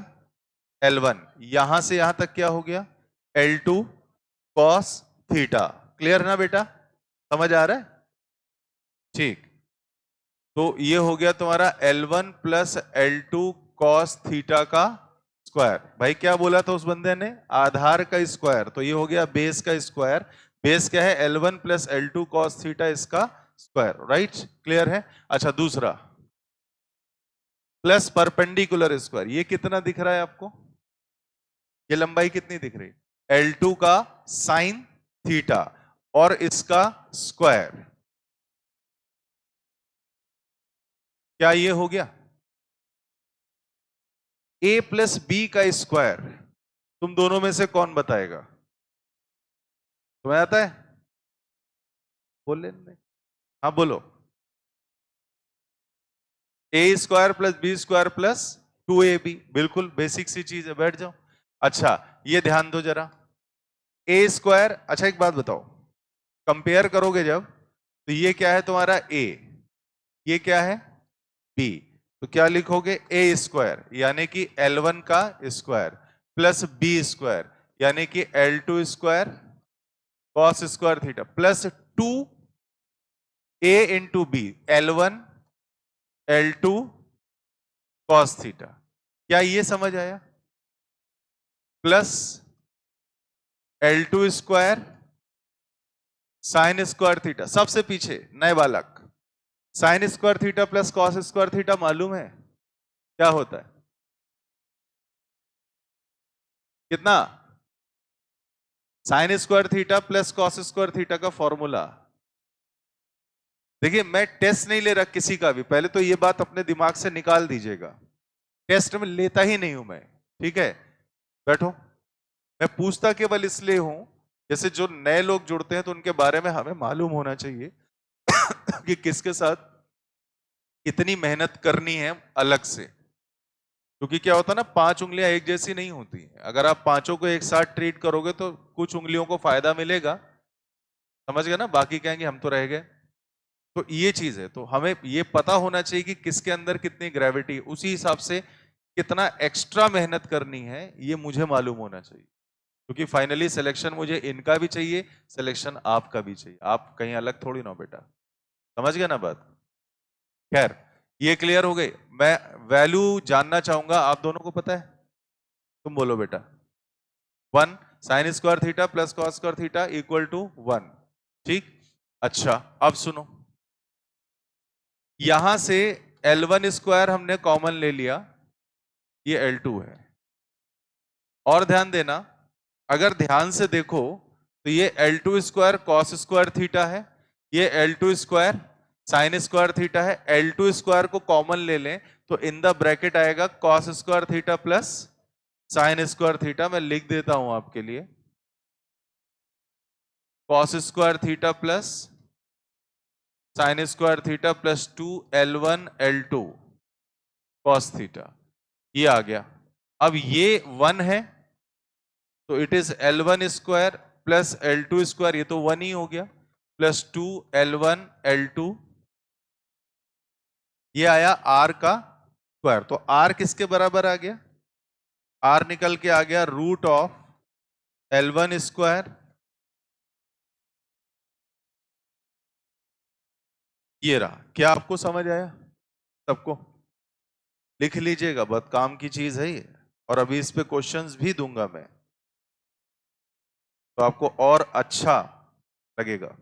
L1। यहां से यहां तक क्या हो गया? L2 cos theta. क्लियर ना बेटा? समझ आ रहा है? ठीक। तो ये हो गया तुम्हारा L1 plus L2 cos theta का स्क्वायर। भाई क्या बोला था उस बंदे ने? आधार का स्क्वायर, तो ये हो गया बेस का स्क्वायर। बेस क्या है? L1 plus L2 cos theta, इसका स्क्वायर, राइट। क्लियर है? अच्छा, दूसरा प्लस परपेंडिकुलर स्क्वायर, ये कितना दिख रहा है आपको? ये लंबाई कितनी दिख रही है? L2 का साइन थीटा और इसका स्क्वायर। क्या ये हो गया? A प्लस बी का स्क्वायर, तुम दोनों में से कौन बताएगा? तुम्हें आता है? बोल लेने। हाँ बोलो। A square plus b square plus 2ab, बिल्कुल बेसिक सी चीज है, बैठ जाओ। अच्छा, ये ध्यान दो जरा, ए स्क्वायर, अच्छा एक बात बताओ, कंपेयर करोगे जब, तो ये क्या है तुम्हारा ए, ये क्या है बी, तो क्या लिखोगे? ए स्क्वायर यानी कि L1 का स्क्वायर प्लस बी स्क्वायर यानी कि L2 square cos square theta plus 2a into B, L1 L2 cos theta. क्या ये समझ आया? Plus L2 square sine square theta, सबसे पीछे नए बालक, sine square theta plus cos square theta मालूम है क्या होता है? कितना? Sine square theta plus cos square theta का फॉर्मूला। देखिए, मैं टेस्ट नहीं ले रहा किसी का भी, पहले तो ये बात अपने दिमाग से निकाल दीजिएगा, टेस्ट में लेता ही नहीं हूं मैं, ठीक है? बैठो। मैं पूछता केवल इसलिए हूं, जैसे जो नए लोग जुड़ते हैं तो उनके बारे में हमें मालूम होना चाहिए कि किसके साथ कितनी मेहनत करनी है अलग से। क्योंकि क्या होता है ना, पांच उंगलियां एक जैसी नहीं होती हैं। अगर आप पांचों को एक साथ ट्रीट करोगे तो कुछ उंगलियों को फायदा मिलेगा, समझ गए ना, बाकी कहेंगे हम तो रह गए। तो ये चीज है, तो हमें ये पता होना चाहिए कि किसके अंदर कितनी ग्रेविटी, उसी हिसाब से कितना एक्स्ट्रा मेहनत करनी है ये मुझे मालूम होना चाहिए, क्योंकि फाइनली सिलेक्शन मुझे इनका भी चाहिए, सिलेक्शन आपका भी चाहिए, आप कहीं अलग थोड़ी ना बेटा, समझ गए ना बात। खैर ये क्लियर हो गई। मैं वैल्यू जानना चाहूंगा, आप दोनों को पता है, तुम बोलो बेटा। 1 sine square theta plus cos square theta equal to 1, ठीक। अच्छा अब सुनो, यहां से L1 स्क्वायर हमने कॉमन ले लिया, ये L2 है। और ध्यान देना, अगर ध्यान से देखो तो ये L2 square cos square theta है, ये L2 square sine square theta है। L2 स्क्वायर को कॉमन ले लें तो इन द ब्रैकेट आएगा cos square theta plus sign square theta. मैं लिख देता हूं आपके लिए, cos square theta plus sign square theta plus 2L1 L2 cos theta, ये आ गया। अब ये 1 है तो it is L1 square plus L2 square, ये तो 1 ही हो गया, प्लस 2L1 L2, ये आया R का स्क्वायर। तो R किसके बराबर आ गया, R निकल के आ गया रूट ऑफ L1 स्क्वायर, ये रहा। क्या आपको समझ आया सबको? लिख लीजिएगा, बहुत काम की चीज है ये, और अभी इस पे क्वेश्चंस भी दूंगा मैं, तो आपको और अच्छा लगेगा।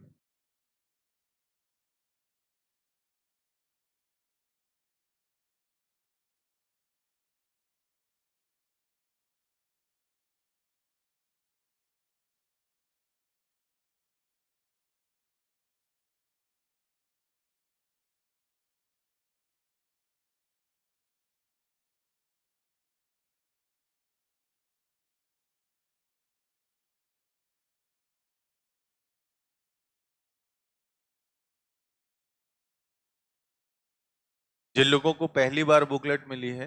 जिन लोगों को पहली बार बुकलेट मिली है,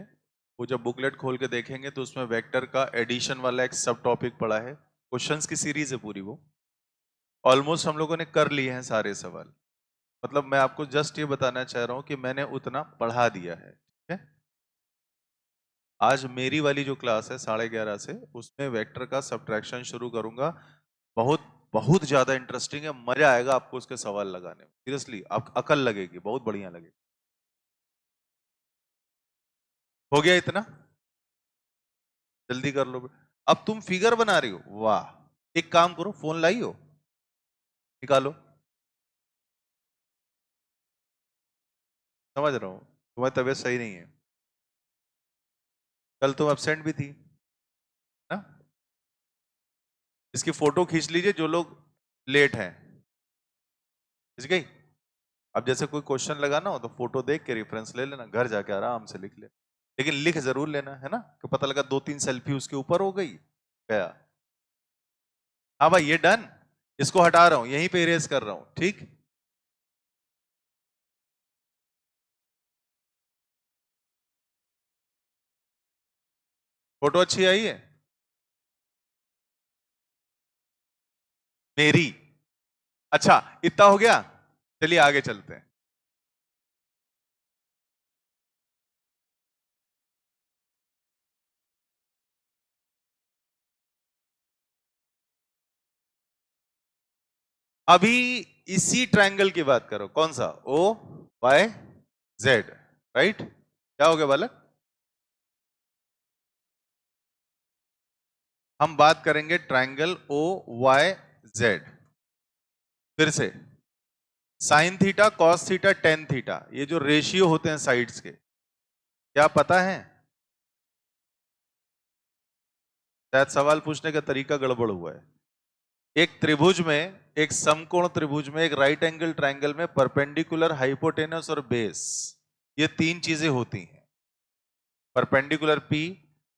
वो जब बुकलेट खोल के देखेंगे तो उसमें वेक्टर का एडिशन वाला एक सब टॉपिक पड़ा है, क्वेश्चंस की सीरीज है पूरी, वो ऑलमोस्ट हम लोगों ने कर लिए हैं सारे सवाल। मतलब मैं आपको जस्ट ये बताना चाह रहा हूं कि मैंने उतना पढ़ा दिया है, ठीक है। आज मेरी वाली जो क्लास है 11:30 से, उसमें वेक्टर का सब्ट्रैक्शन शुरू करूंगा। बहुत बहुत ज्यादा इंटरेस्टिंग है, मजा आएगा आपको उसके सवाल लगाने में, सीरियसली आप अकल लगेगी, बहुत बढ़िया लगेगी। हो गया इतना, जल्दी कर लो। अब तुम फिगर बना रही हो, वाह। एक काम करो, फोन लाई हो, निकालो। समझ रहा हूं तुम्हारी तबीयत सही नहीं है, कल तुम एब्सेंट भी थी ना। इसकी फोटो खींच लीजिए जो लोग लेट हैं, खींच गई। अब जैसे कोई क्वेश्चन लगाना हो तो फोटो देख के रेफरेंस ले लेना, घर जाके आराम से लिख ले, लेकिन लिख जरूर लेना है ना, कि पता लगा 2-3 सेल्फी उसके ऊपर हो गई गया। हाँ भाई ये डन, इसको हटा रहा हूं, यहीं पे इरेज कर रहा हूं, ठीक। फोटो अच्छी आई है मेरी? अच्छा इतना हो गया, चलिए आगे चलते हैं। अभी इसी ट्रायंगल की बात करो, कौन सा, ओ वाई जेड, राइट। क्या हो गया बालक? हम बात करेंगे ट्रायंगल ओ वाई जेड। फिर से sine theta cos theta tan theta, ये जो रेशियो होते हैं साइड्स के, क्या पता है? शायद सवाल पूछने का तरीका गड़बड़ हुआ है। एक त्रिभुज में, एक समकोण त्रिभुज में, एक राइट एंगल ट्रायंगल में परपेंडिकुलर, हाइपोटेनस और बेस, ये तीन चीजें होती हैं। परपेंडिकुलर P,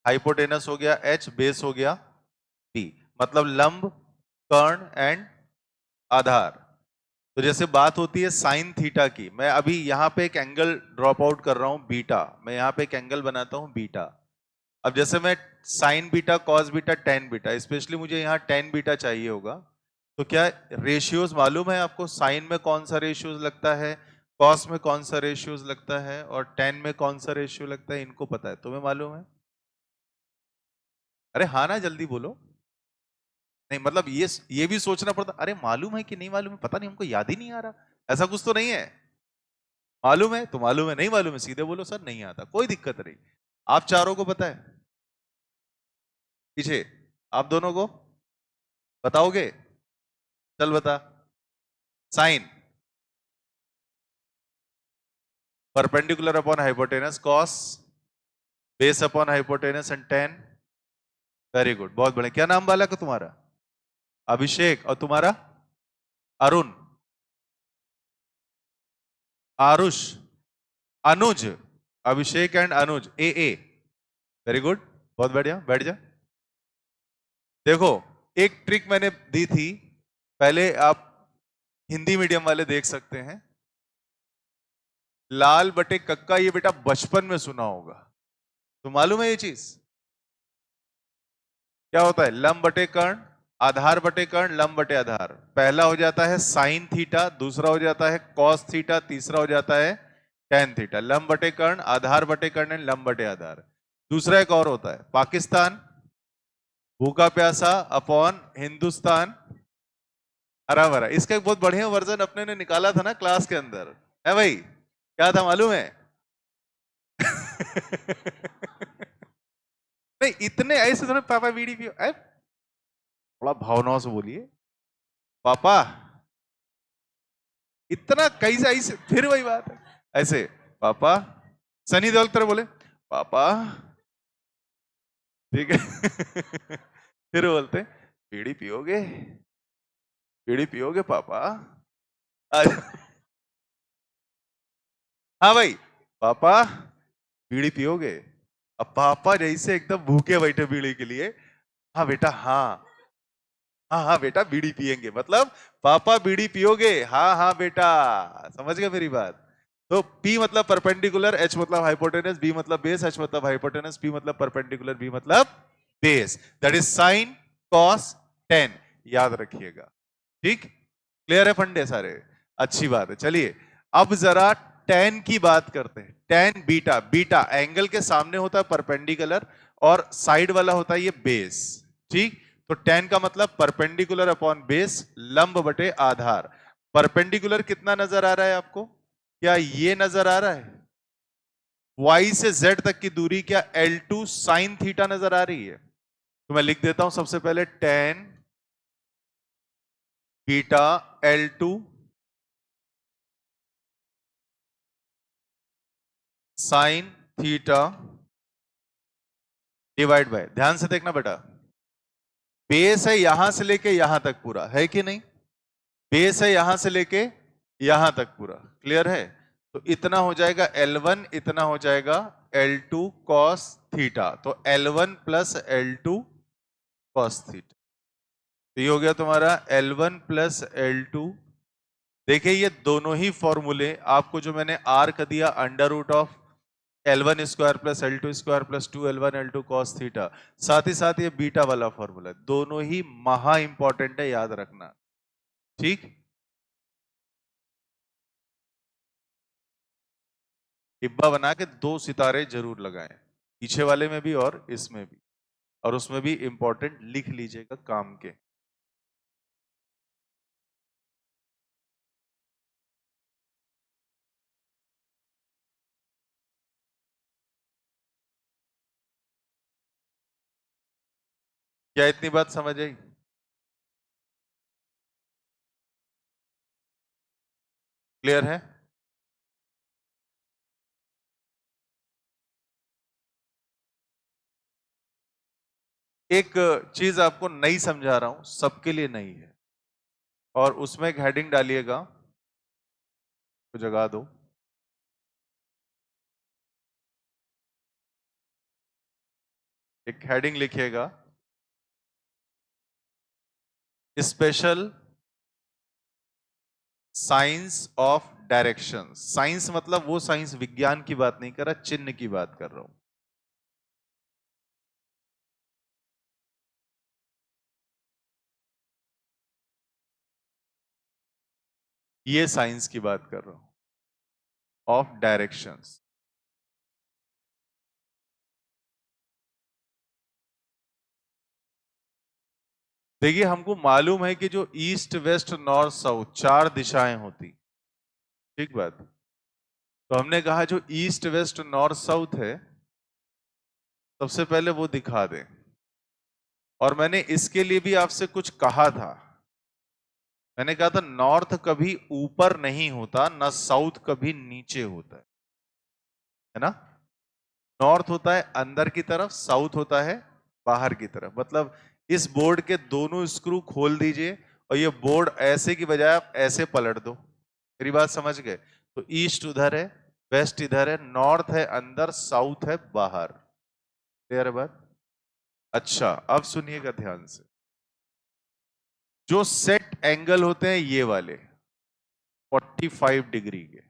हाइपोटेनस हो गया H, बेस हो गया P, मतलब लंब, कर्ण एंड आधार। तो जैसे बात होती है साइन थीटा की, मैं अभी यहां पे एक एंगल ड्रॉप आउट कर रहा हूं बीटा, मैं यहां पे एक एंगल बनाता हूं बीटा। अब जैसे मैं sign beta, cos beta, tan beta, specially मुझे यहाँ टेन बीटा चाहिए होगा, तो क्या रेशियोज मालूम है आपको? साइन में कौन सा रेशियोज लगता है, कॉस में कौन सा रेशियोज लगता है, और टेन में कौन सा रेशियो लगता है, इनको पता है? तुम्हें मालूम है? अरे हाँ ना, जल्दी बोलो। नहीं मतलब ये भी सोचना पड़ता, अरे मालूम है कि नहीं मालूम है, पता नहीं, हमको याद ही नहीं आ रहा, ऐसा कुछ तो नहीं है? मालूम है तो मालूम है, नहीं मालूम है सीधे बोलो सर नहीं आता, कोई दिक्कत नहीं। आप चारों को पता है? पीछे आप दोनों को बताओगे? चल बता। Sine perpendicular upon hypotenuse, cos base upon hypotenuse, and tan. Very good, बहुत बढ़िया। क्या नाम बालक है तुम्हारा? अभिषेक। और तुम्हारा? अरुण, आरुष, अनुज। अभिषेक एंड अनुज, ए। वेरी गुड, बहुत बढ़िया, बैठ जा। देखो, एक ट्रिक मैंने दी थी पहले, आप हिंदी मीडियम वाले देख सकते हैं। लाल बटे कक्का, ये बेटा बचपन में सुना होगा, तो मालूम है ये चीज? क्या होता है? लंब बटे कर्ण, आधार बटे कर्ण, लंब बटे आधार। पहला हो जाता है साइन थीटा, दूसरा हो जाता है कॉस थीटा, तीसरा हो जाता है टेन थीटा। लंब बटे कर्ण, आधार बटे कर्ण, लंब बटे आधार। दूसरा एक और होता है, पाकिस्तान भूखा प्यासा अपॉन हिंदुस्तान हरा भरा। इसका एक बहुत बढ़िया वर्जन अपने ने निकाला था ना क्लास के अंदर, है भाई? क्या था मालूम है? नहीं, इतने ऐसे तो पापा बीड़ी पियो, थोड़ा भावनाओं से बोलिए। पापा, इतना कैसे ऐसे, फिर वही बात है ऐसे। पापा, सनी देओल की तरह बोले पापा, ठीक है। फिर बोलते बीड़ी पियोगे, बीड़ी पियोगे पापा? हाँ भाई, पापा बीड़ी पियोगे? अब पापा जैसे एकदम भूखे बैठे बीड़ी के लिए, हाँ बेटा हाँ, हाँ हाँ बेटा बीड़ी पियेंगे, मतलब पापा बीड़ी पियोगे? हाँ हाँ बेटा। समझ गए मेरी बात? तो P मतलब परपेंडिकुलर, H मतलब हाइपोटेनस, B मतलब बेस, H मतलब हाइपोटेनस, P मतलब परपेंडिकुलर, B मतलब base. That is sine cos tan, याद रखिएगा। ठीक, क्लियर है फंडे सारे? अच्छी बात है। चलिए अब जरा टेन की बात करते हैं। टेन बीटा, बीटा एंगल के सामने होता है परपेंडिकुलर, और साइड वाला होता है ये बेस। ठीक, तो टेन का मतलब परपेंडिकुलर अपॉन बेस, लंब बटे आधार। परपेंडिकुलर कितना नजर आ रहा है आपको? क्या ये नजर आ रहा है? Y से Z तक की दूरी क्या L2 साइन थीटा नजर आ रही है? तो मैं लिख देता हूं सबसे पहले, tan beta L2 sine theta divide by, ध्यान से देखना बेटा, बेस है यहां से लेके यहां तक पूरा, है कि नहीं? बेस है यहां से लेके यहां तक पूरा, क्लियर है? तो इतना हो जाएगा L1, इतना हो जाएगा L2 cos थीटा, तो L1 plus L2 cos theta. तो ये हो गया तुम्हारा L1 प्लस L2। देखिए ये दोनों ही फॉर्मूले आपको जो मैंने आर्क दिया, under root of L1 square plus L2 square plus 2L1 L2 cos theta, साथ ही साथ ये बीटा वाला फॉर्मूला, दोनों ही महा इंपॉर्टेंट है, याद रखना। ठीक, डिब्बा बना के दो सितारे जरूर लगाएं, पीछे वाले में भी और इसमें भी, और उसमें भी इंपॉर्टेंट लिख लीजिएगा काम के। क्या इतनी बात समझ आई? क्लियर है? एक चीज आपको नई समझा रहा हूं, सबके लिए नई है, और उसमें एक हेडिंग डालिएगा, तो जगा दो। एक हेडिंग लिखिएगा, special science of direction. Science मतलब वो साइंस, विज्ञान की बात नहीं कर रहा, चिन्ह की बात कर रहा हूं। ये साइंस की बात कर रहा हूं, ऑफ डायरेक्शंस। देखिए हमको मालूम है कि जो ईस्ट वेस्ट नॉर्थ साउथ 4 दिशाएं होती, ठीक बात। तो हमने कहा जो ईस्ट वेस्ट नॉर्थ साउथ है सबसे पहले वो दिखा दें। और मैंने इसके लिए भी आपसे कुछ कहा था। मैंने कहा था नॉर्थ कभी ऊपर नहीं होता, ना साउथ कभी नीचे होता है ना। नॉर्थ होता है अंदर की तरफ, साउथ होता है बाहर की तरफ। मतलब इस बोर्ड के दोनों स्क्रू खोल दीजिए और ये बोर्ड ऐसे की बजाय आप ऐसे पलट दो। मेरी बात समझ गए? तो ईस्ट उधर है, वेस्ट इधर है, नॉर्थ है अंदर, साउथ है बाहर। क्लियर है बात? अच्छा अब सुनिएगा ध्यान से। जो सेट एंगल होते हैं ये वाले 45 डिग्री के,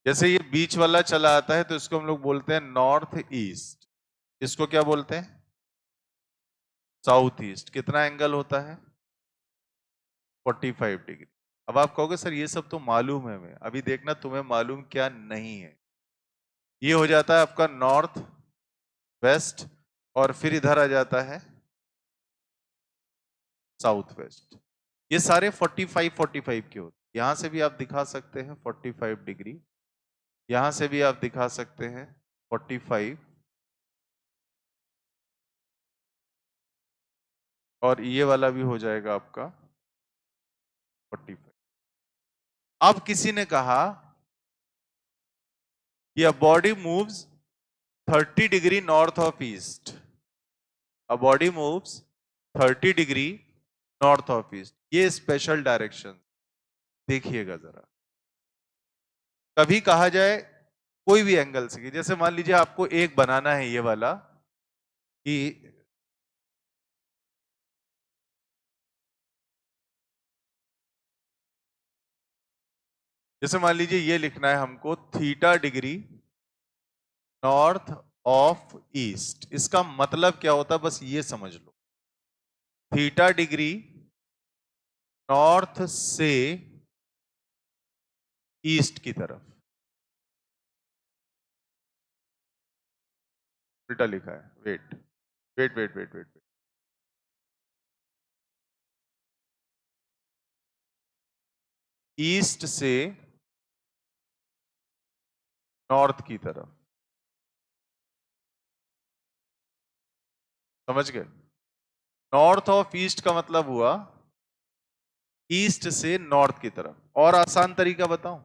जैसे ये बीच वाला चला आता है तो इसको हम लोग बोलते हैं नॉर्थ ईस्ट। इसको क्या बोलते हैं? South east. कितना एंगल होता है? 45 डिग्री। अब आप कहोगे सर ये सब तो मालूम है हमें, अभी देखना तुम्हें मालूम क्या नहीं है। ये हो जाता है आपका नॉर्थ वेस्ट और फिर इधर आ जाता है साउथ वेस्ट। ये सारे 45 के होते। यहां से भी आप दिखा सकते हैं 45 डिग्री, यहां से भी आप दिखा सकते हैं 45, और ये वाला भी हो जाएगा आपका 45। अब किसी ने कहा कि a body moves 30 degree north of east, a body moves 30 degree north of east. ये स्पेशल डायरेक्शन देखिएगा जरा। कभी कहा जाए कोई भी एंगल से, जैसे मान लीजिए आपको एक बनाना है ये वाला कि जैसे मान लीजिए ये लिखना है हमको theta degree north of east. इसका मतलब क्या होता है बस ये समझ लो। थीटा डिग्री नॉर्थ से ईस्ट की तरफ, उल्टा लिखा है। Wait wait wait wait wait, east से नॉर्थ की तरफ। समझ गए? नॉर्थ ऑफ ईस्ट का मतलब हुआ ईस्ट से नॉर्थ की तरफ। और आसान तरीका बताऊं,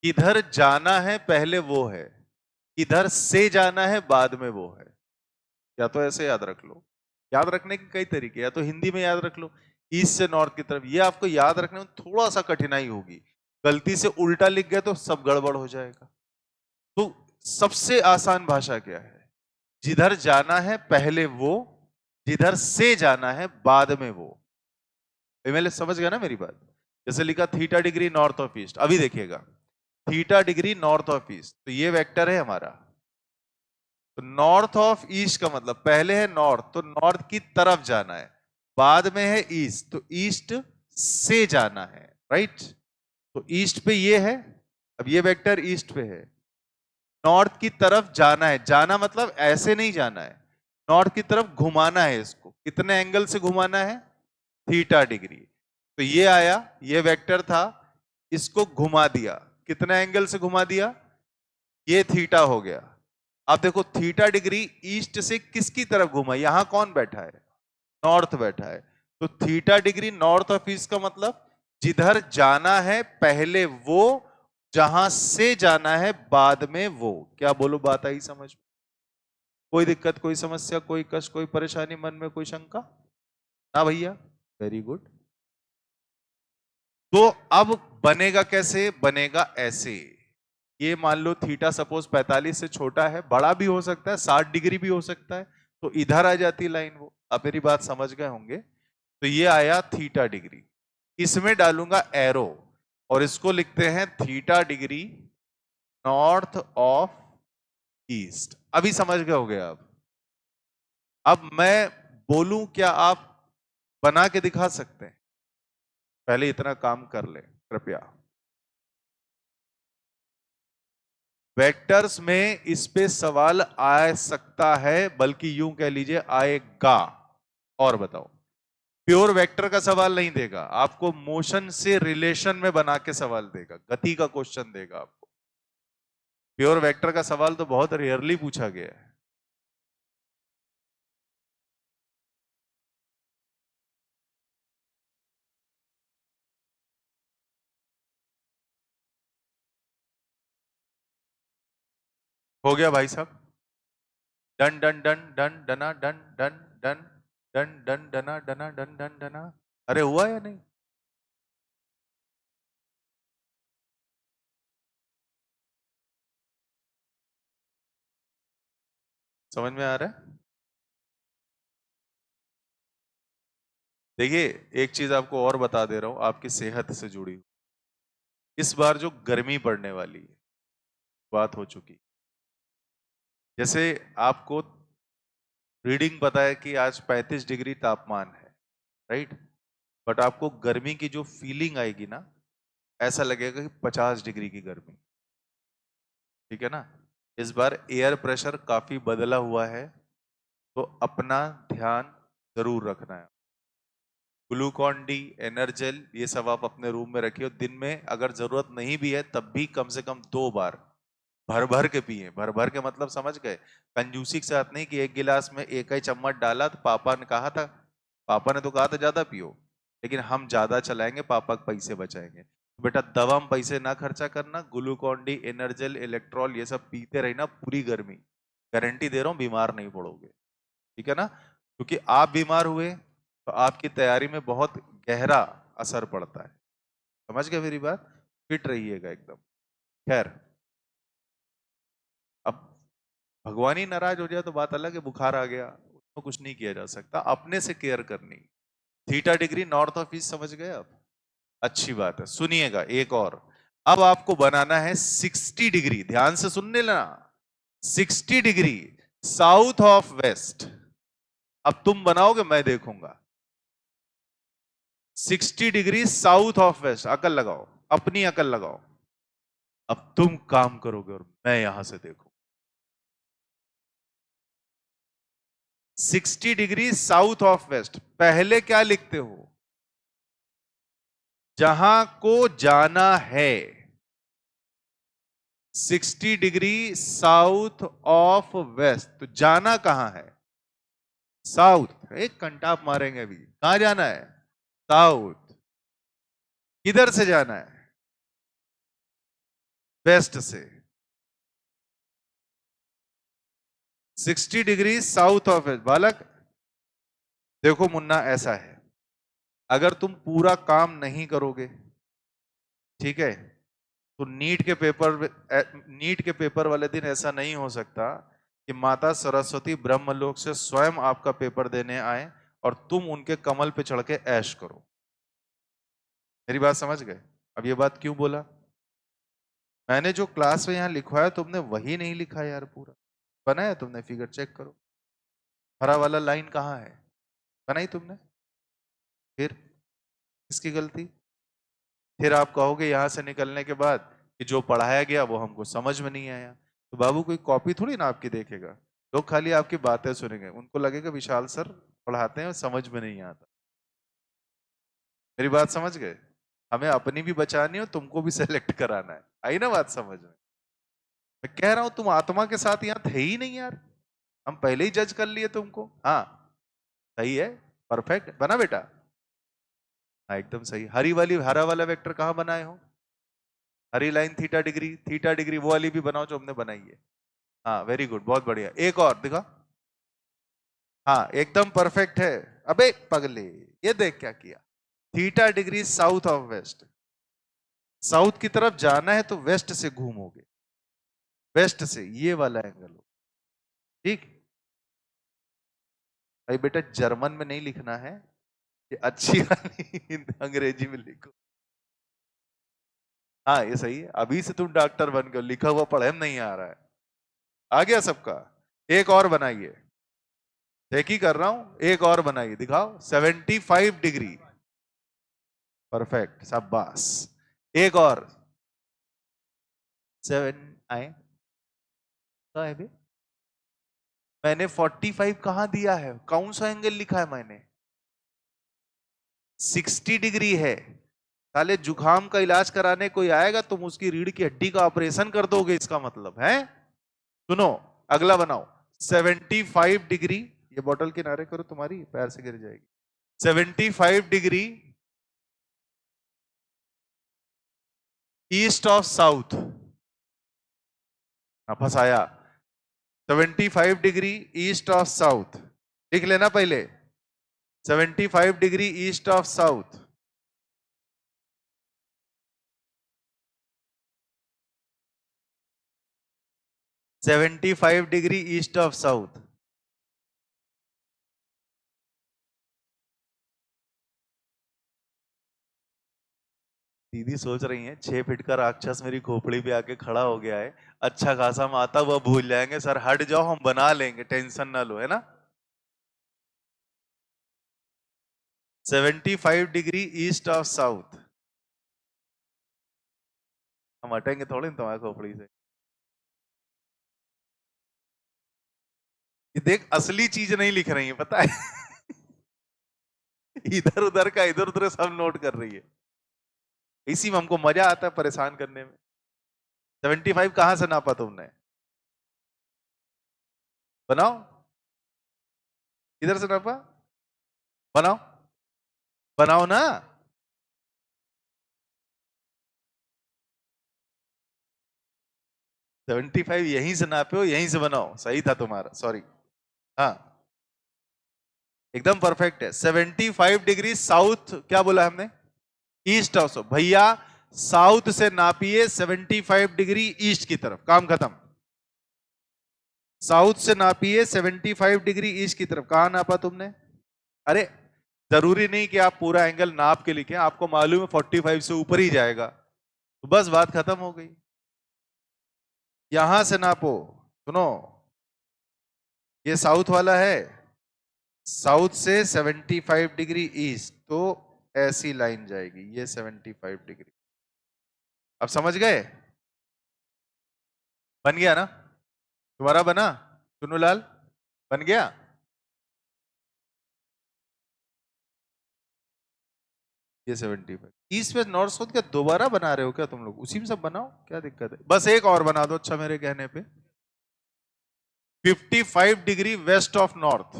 इधर जाना है पहले वो है, इधर से जाना है बाद में वो है। या तो ऐसे याद रख लो, याद रखने के कई तरीके, या तो हिंदी में याद रख लो ईस्ट से नॉर्थ की तरफ। ये आपको याद रखने में थोड़ा सा कठिनाई होगी, गलती से उल्टा लिख गए तो सब गड़बड़ हो जाएगा। तो सबसे आसान भाषा क्या है? जिधर जाना है पहले वो, जिधर से जाना है बाद में वो। एमएलए समझ गया ना मेरी बात? जैसे लिखा theta degree north of east, अभी देखिएगा theta degree north of east, तो ये वेक्टर है हमारा। तो नॉर्थ ऑफ ईस्ट का मतलब पहले है नॉर्थ, तो नॉर्थ की तरफ जाना है, बाद में है ईस्ट, तो ईस्ट से जाना है, राइट। तो ईस्ट पे ये है, अब ये वेक्टर ईस्ट पे है, नॉर्थ की तरफ जाना है। जाना मतलब ऐसे नहीं जाना है, नॉर्थ की तरफ घुमाना है इसको। कितने एंगल से घुमाना है? Theta degree. तो ये आया, ये वेक्टर था, इसको घुमा दिया। कितने एंगल से घुमा दिया? ये थीटा हो गया। अब देखो थीटा डिग्री ईस्ट से किसकी तरफ घुमा? यहां कौन बैठा है? नॉर्थ बैठा है। तो theta degree north of east का मतलब जिधर जाना है पहले वो, जहां से जाना है बाद में वो। क्या बोलो, बात आई समझ में? कोई दिक्कत, कोई समस्या, कोई कष्ट, कोई परेशानी, मन में कोई शंका? ना भैया, वेरी गुड। तो अब बनेगा कैसे? बनेगा ऐसे। ये मान लो थीटा सपोज 45 से छोटा है, बड़ा भी हो सकता है, 60 डिग्री भी हो सकता है, तो इधर आ जाती लाइन वो। अब मेरी बात समझ गए होंगे। तो ये आया थीटा डिग्री, इसमें डालूंगा एरो और इसको लिखते हैं theta degree north of east. अभी समझ गए होगे आप? अब मैं बोलूं क्या आप बना के दिखा सकते हैं? पहले इतना काम कर ले कृपया। वेक्टर्स में इस पे सवाल आ सकता है, बल्कि यूं कह लीजिए आएगा। और बताओ, प्योर वेक्टर का सवाल नहीं देगा आपको, मोशन से रिलेशन में बना के सवाल देगा, गति का क्वेश्चन देगा आपको। प्योर वेक्टर का सवाल तो बहुत रेयरली पूछा गया है। हो गया भाई साहब? डन डन डन डन डना done done done done done डना डना डन डन डना। अरे हुआ या नहीं? समझ में आ रहा है? देखिए, एक चीज आपको और बता दे रहा हूं, आपकी सेहत से जुड़ी हुई। इस बार जो गर्मी पड़ने वाली है, बात हो चुकी। जैसे आपको रीडिंग पता है कि आज 35 डिग्री तापमान है, राइट? बट आपको गर्मी की जो फीलिंग आएगी ना, ऐसा लगेगा कि 50 डिग्री की गर्मी। ठीक है ना? इस बार एयर प्रेशर काफी बदला हुआ है, तो अपना ध्यान जरूर रखना है। ग्लूकॉन डी, एनर्जेल, ये सब आप अपने रूम में रखिए। दिन में अगर जरूरत नहीं भी है तब भी कम से कम 2 बार भर भर के पिए। भर भर के मतलब समझ गए? कंजूसी के साथ नहीं कि एक गिलास में एक ही चम्मच डाला तो पापा ने कहा था, पापा ने तो कहा था ज्यादा पियो, लेकिन हम ज्यादा चलाएंगे, पापा के पैसे बचाएंगे। तो बेटा दवा में पैसे ना खर्चा करना, ग्लूकॉन डी, एनर्जेल, इलेक्ट्रॉल ये सब पीते रहना पूरी गर्मी। गारंटी दे रहा हूं बीमार नहीं पड़ोगे। ठीक है ना? क्योंकि आप बीमार हुए तो आपकी तैयारी में बहुत गहरा असर पड़ता है। समझ गए मेरी बात? फिट रहिएगा एकदम। खैर, अब भगवान ही नाराज हो जाए तो बात अलग है, बुखार आ गया, उसमें कुछ नहीं किया जा सकता, अपने से केयर करनी। Theta degree north of east, समझ गए आप? अच्छी बात है, सुनिएगा एक और। अब आपको बनाना है 60 डिग्री, ध्यान से सुनने लेना। 60 डिग्री साउथ ऑफ वेस्ट। अब तुम बनाओगे, मैं देखूंगा। 60 डिग्री साउथ ऑफ वेस्ट, अकल लगाओ, अपनी अकल लगाओ। अब तुम काम करोगे और मैं यहां से देखूं। 60 डिग्री साउथ ऑफ वेस्ट, पहले क्या लिखते हो? जहां को जाना है। 60 डिग्री साउथ ऑफ वेस्ट, तो जाना कहां है? साउथ। एक घंटा आप मारेंगे अभी, कहां जाना है? साउथ। किधर से जाना है? वेस्ट से। 60 डिग्री साउथ ऑफ वेस्ट। बालक देखो मुन्ना, ऐसा है, अगर तुम पूरा काम नहीं करोगे, ठीक है, तो नीट के पेपर वाले दिन ऐसा नहीं हो सकता कि माता सरस्वती ब्रह्मलोक से स्वयं आपका पेपर देने आए और तुम उनके कमल पे चढ़ के ऐश करो। मेरी बात समझ गए? अब ये बात क्यों बोला? मैंने जो क्लास में यहां लिखवाया तुमने वही नहीं लिखा यार, पूरा बनाया तुमने, फिगर चेक करो। हरा वाला लाइन कहाँ है? बनाई तुमने? फिर किसकी गलती? फिर आप कहोगे यहां से निकलने के बाद कि जो पढ़ाया गया वो हमको समझ में नहीं आया। तो बाबू कोई कॉपी थोड़ी ना आपकी देखेगा, लोग खाली आपकी बातें सुनेंगे, उनको लगेगा विशाल सर पढ़ाते हैं समझ में नहीं आता। मेरी बात समझ गए? हमें अपनी भी बचानी है, तुमको भी सेलेक्ट कराना है। आई ना बात समझ में? मैं कह रहा हूं तुम आत्मा के साथ यहाँ थे ही नहीं यार, हम पहले ही जज कर लिए तुमको। हाँ सही है, परफेक्ट बना बेटा। हाँ एकदम सही। हरा वाला वेक्टर कहाँ बनाए हो? हरी लाइन थीटा डिग्री वो वाली भी बनाओ जो हमने बनाई है। हाँ वेरी गुड, बहुत बढ़िया। एक और दिखा। हाँ एकदम परफेक्ट है। अबे पगले, ये देख क्या किया। Theta degree south of west, south की तरफ जाना है तो वेस्ट से घूमोगे, वेस्ट से ये वाला एंगल हो। ठीक। भाई बेटा जर्मन में नहीं लिखना है, ये अच्छी वाली अंग्रेजी में लिखो। हाँ ये सही है, अभी से तुम डॉक्टर बन गए, लिखा हुआ पढ़े में नहीं आ रहा है। आ गया सबका? एक और बनाइए। चेक ही कर रहा हूं, एक और बनाइए, दिखाओ। 75 डिग्री, परफेक्ट, शाबाश। एक और, 7 आए, कहाँ है बे? मैंने 45 कहां दिया है, कौन सा एंगल लिखा है मैंने? 60 डिग्री है। साले जुखाम का इलाज कराने कोई आएगा, तुम उसकी रीढ़ की हड्डी का ऑपरेशन कर दोगे, इसका मतलब है। सुनो, अगला बनाओ। 75 डिग्री, ये बोतल किनारे करो, तुम्हारी पैर से गिर जाएगी। 75 डिग्री ईस्ट ऑफ साउथ, फंसाया। 75 डिग्री ईस्ट ऑफ साउथ, लिख लेना पहले। 75 degree east of south, 75 degree east of south. दीदी सोच रही हैं 6 फीट का राक्षस मेरी खोपड़ी पे आके खड़ा हो गया है, अच्छा खासा हम आता हुआ भूल जाएंगे। सर हट जाओ, हम बना लेंगे, टेंशन ना लो, है ना। 75 डिग्री ईस्ट ऑफ साउथ, हम हटेंगे थोड़ी ना तुम्हारी खोपड़ी से। ये देख, असली चीज नहीं लिख रही है, पता है। इधर उधर का इधर उधर सब नोट कर रही है। इसी में हमको मजा आता है परेशान करने में। 75 कहां से नापा तुमने? बनाओ, इधर से नापा, बनाओ, बनाओ ना। 75 यहीं से नापे हो, यहीं से बनाओ, सही था तुम्हारा, सॉरी। हाँ, एकदम परफेक्ट है। 75 डिग्री साउथ, क्या बोला हमने? East of south. भैया साउथ से नापिए 75 डिग्री ईस्ट की तरफ, काम खत्म। साउथ से नापिए 75 डिग्री ईस्ट की तरफ। कहां नापा तुमने? अरे जरूरी नहीं कि आप पूरा एंगल नाप के लिखें, आपको मालूम है 45 से ऊपर ही जाएगा, तो बस बात खत्म हो गई। यहां से नापो, सुनो, ये साउथ वाला है, साउथ से 75 डिग्री ईस्ट, तो ऐसी लाइन जाएगी, ये 75 डिग्री। अब समझ गए? बन गया ना? तुम्हारा बना चुनूलाल? बन गया? ये 75 ईस्ट वेस्ट नॉर्थ साउथ, क्या दोबारा बना रहे हो क्या तुम लोग? उसी में सब बनाओ, क्या दिक्कत है? बस एक और बना दो, अच्छा मेरे कहने पे। 55 डिग्री वेस्ट ऑफ नॉर्थ,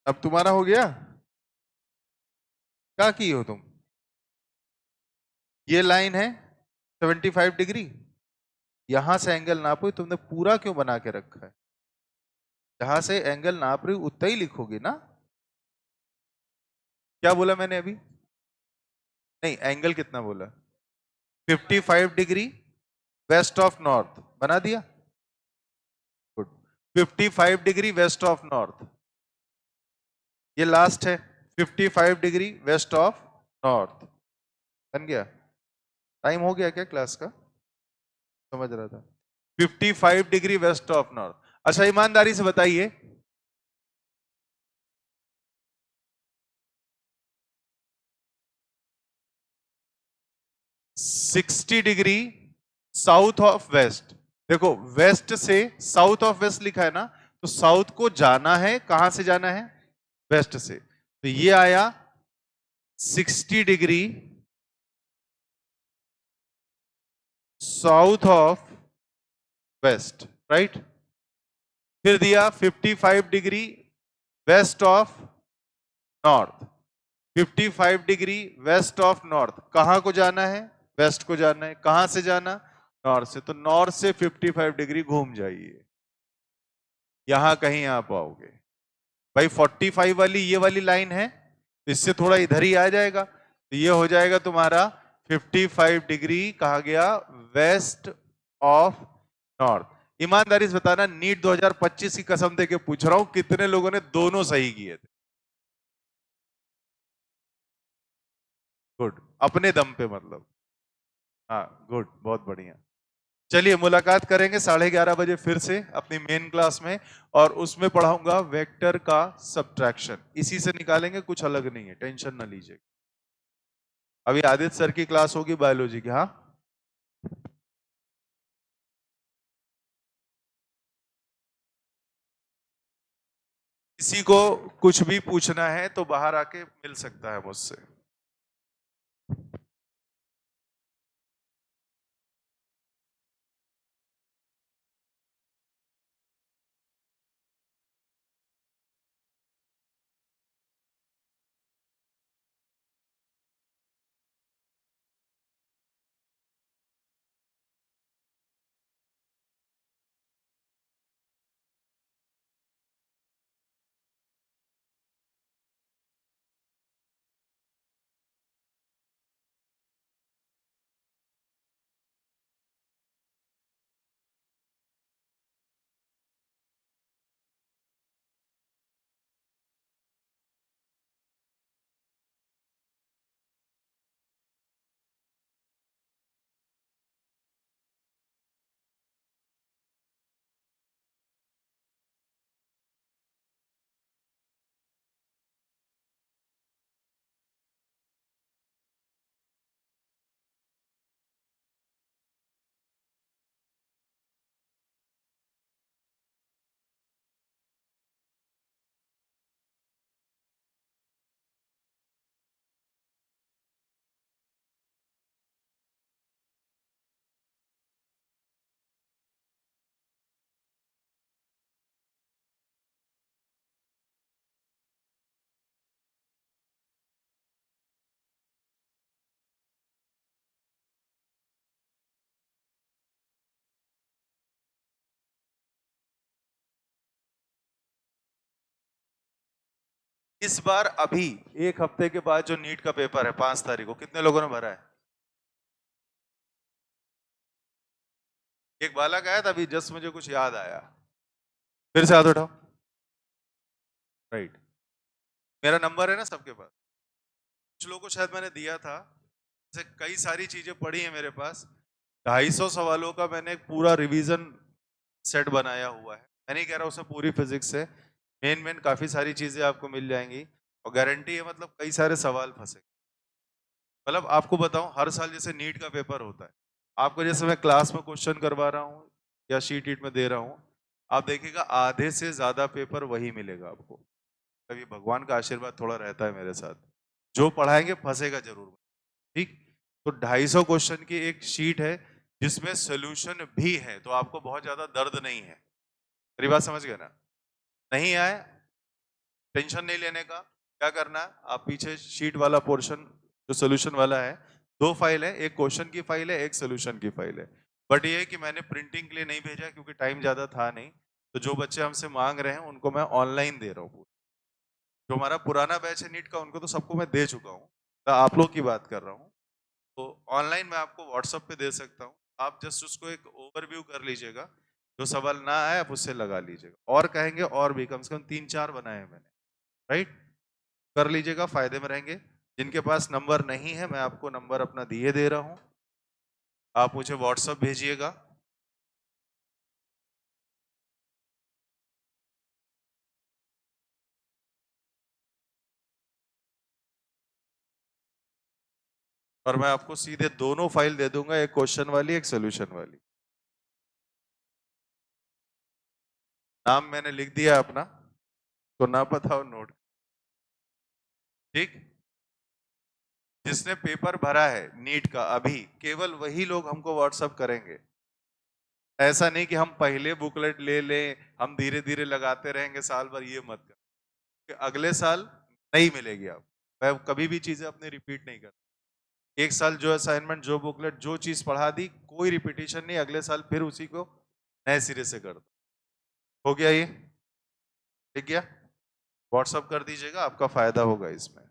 अब तुम्हारा हो गया। क्या की हो तुम? ये लाइन है 75 डिग्री, यहां से एंगल नापो, तुमने पूरा क्यों बना के रखा है? जहां से एंगल नाप रही उतना ही लिखोगे ना। क्या बोला मैंने अभी? नहीं, एंगल कितना बोला? 55 डिग्री वेस्ट ऑफ नॉर्थ, बना दिया, good. 55 degree west of north, ये लास्ट है। 55 डिग्री वेस्ट ऑफ नॉर्थ, बन गया। टाइम हो गया क्या क्लास का? समझ रहा था। 55 डिग्री वेस्ट ऑफ नॉर्थ। अच्छा ईमानदारी से बताइए, 60 डिग्री साउथ ऑफ वेस्ट, देखो वेस्ट से साउथ ऑफ वेस्ट लिखा है ना, तो साउथ को जाना है, कहां से जाना है? वेस्ट से, तो ये आया 60 degree south of west, right. फिर दिया 55 degree west of north, 55 degree west of north, कहां को जाना है? वेस्ट को जाना है, कहां से जाना? नॉर्थ से, तो नॉर्थ से 55 डिग्री घूम जाइए, यहां कहीं आ पाओगे। भाई 45 वाली ये वाली लाइन है, तो इससे थोड़ा इधर ही आ जाएगा, तो ये हो जाएगा तुम्हारा 55 डिग्री, कहा गया वेस्ट ऑफ नॉर्थ। ईमानदारी से बताना, नीट 2025 की कसम दे के पूछ रहा हूं, कितने लोगों ने दोनों सही किए थे? गुड, अपने दम पे मतलब। हाँ गुड, बहुत बढ़िया। चलिए मुलाकात करेंगे 11:30 बजे फिर से अपनी मेन क्लास में, और उसमें पढ़ाऊंगा वेक्टर का सब्ट्रैक्शन। इसी से निकालेंगे, कुछ अलग नहीं है, टेंशन ना लीजिए। अभी आदित्य सर की क्लास होगी बायोलॉजी की। हाँ, किसी को कुछ भी पूछना है तो बाहर आके मिल सकता है मुझसे। इस बार अभी एक हफ्ते के बाद जो नीट का पेपर है 5 तारीख को, कितने लोगों ने भरा है? एक बालक आया था अभी जस्ट, मुझे कुछ याद आया। फिर से हाथ उठाओ। राइट। मेरा नंबर है ना सबके पास। कुछ लोगों को शायद मैंने दिया था। जैसे कई सारी चीजें पड़ी हैं मेरे पास। 250 सवालों का मैंने एक पूरा रिवीजन सेट बनाया हुआ है। मैं नहीं कह रहा उसमें पूरी फिजिक्स है, मेन मेन काफी सारी चीजें आपको मिल जाएंगी। और गारंटी है, मतलब कई सारे सवाल फंसे। मतलब आपको बताऊं, हर साल जैसे नीट का पेपर होता है, आपको जैसे मैं क्लास में क्वेश्चन करवा रहा हूँ या शीट ईट में दे रहा हूँ, आप देखिएगा आधे से ज्यादा पेपर वही मिलेगा आपको। कभी भगवान का आशीर्वाद थोड़ा रहता है मेरे साथ, जो पढ़ाएंगे फंसेगा जरूर। ठीक। तो 250 क्वेश्चन की एक शीट है जिसमें सोल्यूशन भी है, तो आपको बहुत ज्यादा दर्द नहीं है। मेरी बात समझ गए ना? नहीं आए, टेंशन नहीं लेने का। क्या करना है, आप पीछे शीट वाला पोर्शन जो सोल्यूशन वाला है, दो फाइल है, एक क्वेश्चन की फाइल है, एक सोल्यूशन की फाइल है। बट ये है कि मैंने प्रिंटिंग के लिए नहीं भेजा क्योंकि टाइम ज्यादा था नहीं। तो जो बच्चे हमसे मांग रहे हैं उनको मैं ऑनलाइन दे रहा हूँ। जो हमारा पुराना बैच है नीट का, उनको तो सबको मैं दे चुका हूँ। तो आप लोग की बात कर रहा हूँ। तो ऑनलाइन मैं आपको व्हाट्सएप पे दे सकता हूँ। आप जस्ट उसको एक ओवरव्यू कर लीजिएगा। जो सवाल ना आए आप उससे लगा लीजिएगा, और कहेंगे और भी कम से कम 3-4 बनाए हैं मैंने। राइट। कर लीजिएगा, फायदे में रहेंगे। जिनके पास नंबर नहीं है, मैं आपको नंबर अपना दिए दे रहा हूँ, आप मुझे व्हाट्सएप भेजिएगा। और मैं आपको सीधे दोनों फाइल दे दूंगा, एक क्वेश्चन वाली एक सोल्यूशन वाली। नाम मैंने लिख दिया अपना, तो ना पता हो नोट। ठीक। जिसने पेपर भरा है नीट का अभी, केवल वही लोग हमको व्हाट्सएप करेंगे। ऐसा नहीं कि हम पहले बुकलेट ले लें, हम धीरे धीरे लगाते रहेंगे साल भर, ये मत कर। कि अगले साल नहीं मिलेगी। आप, मैं कभी भी चीजें अपने रिपीट नहीं करता। एक साल जो असाइनमेंट, जो बुकलेट, जो चीज पढ़ा दी, कोई रिपीटेशन नहीं, अगले साल फिर उसी को नए सिरे से कर दो। हो गया ये? ठीक गया? व्हाट्सअप कर दीजिएगा, आपका फायदा होगा इसमें।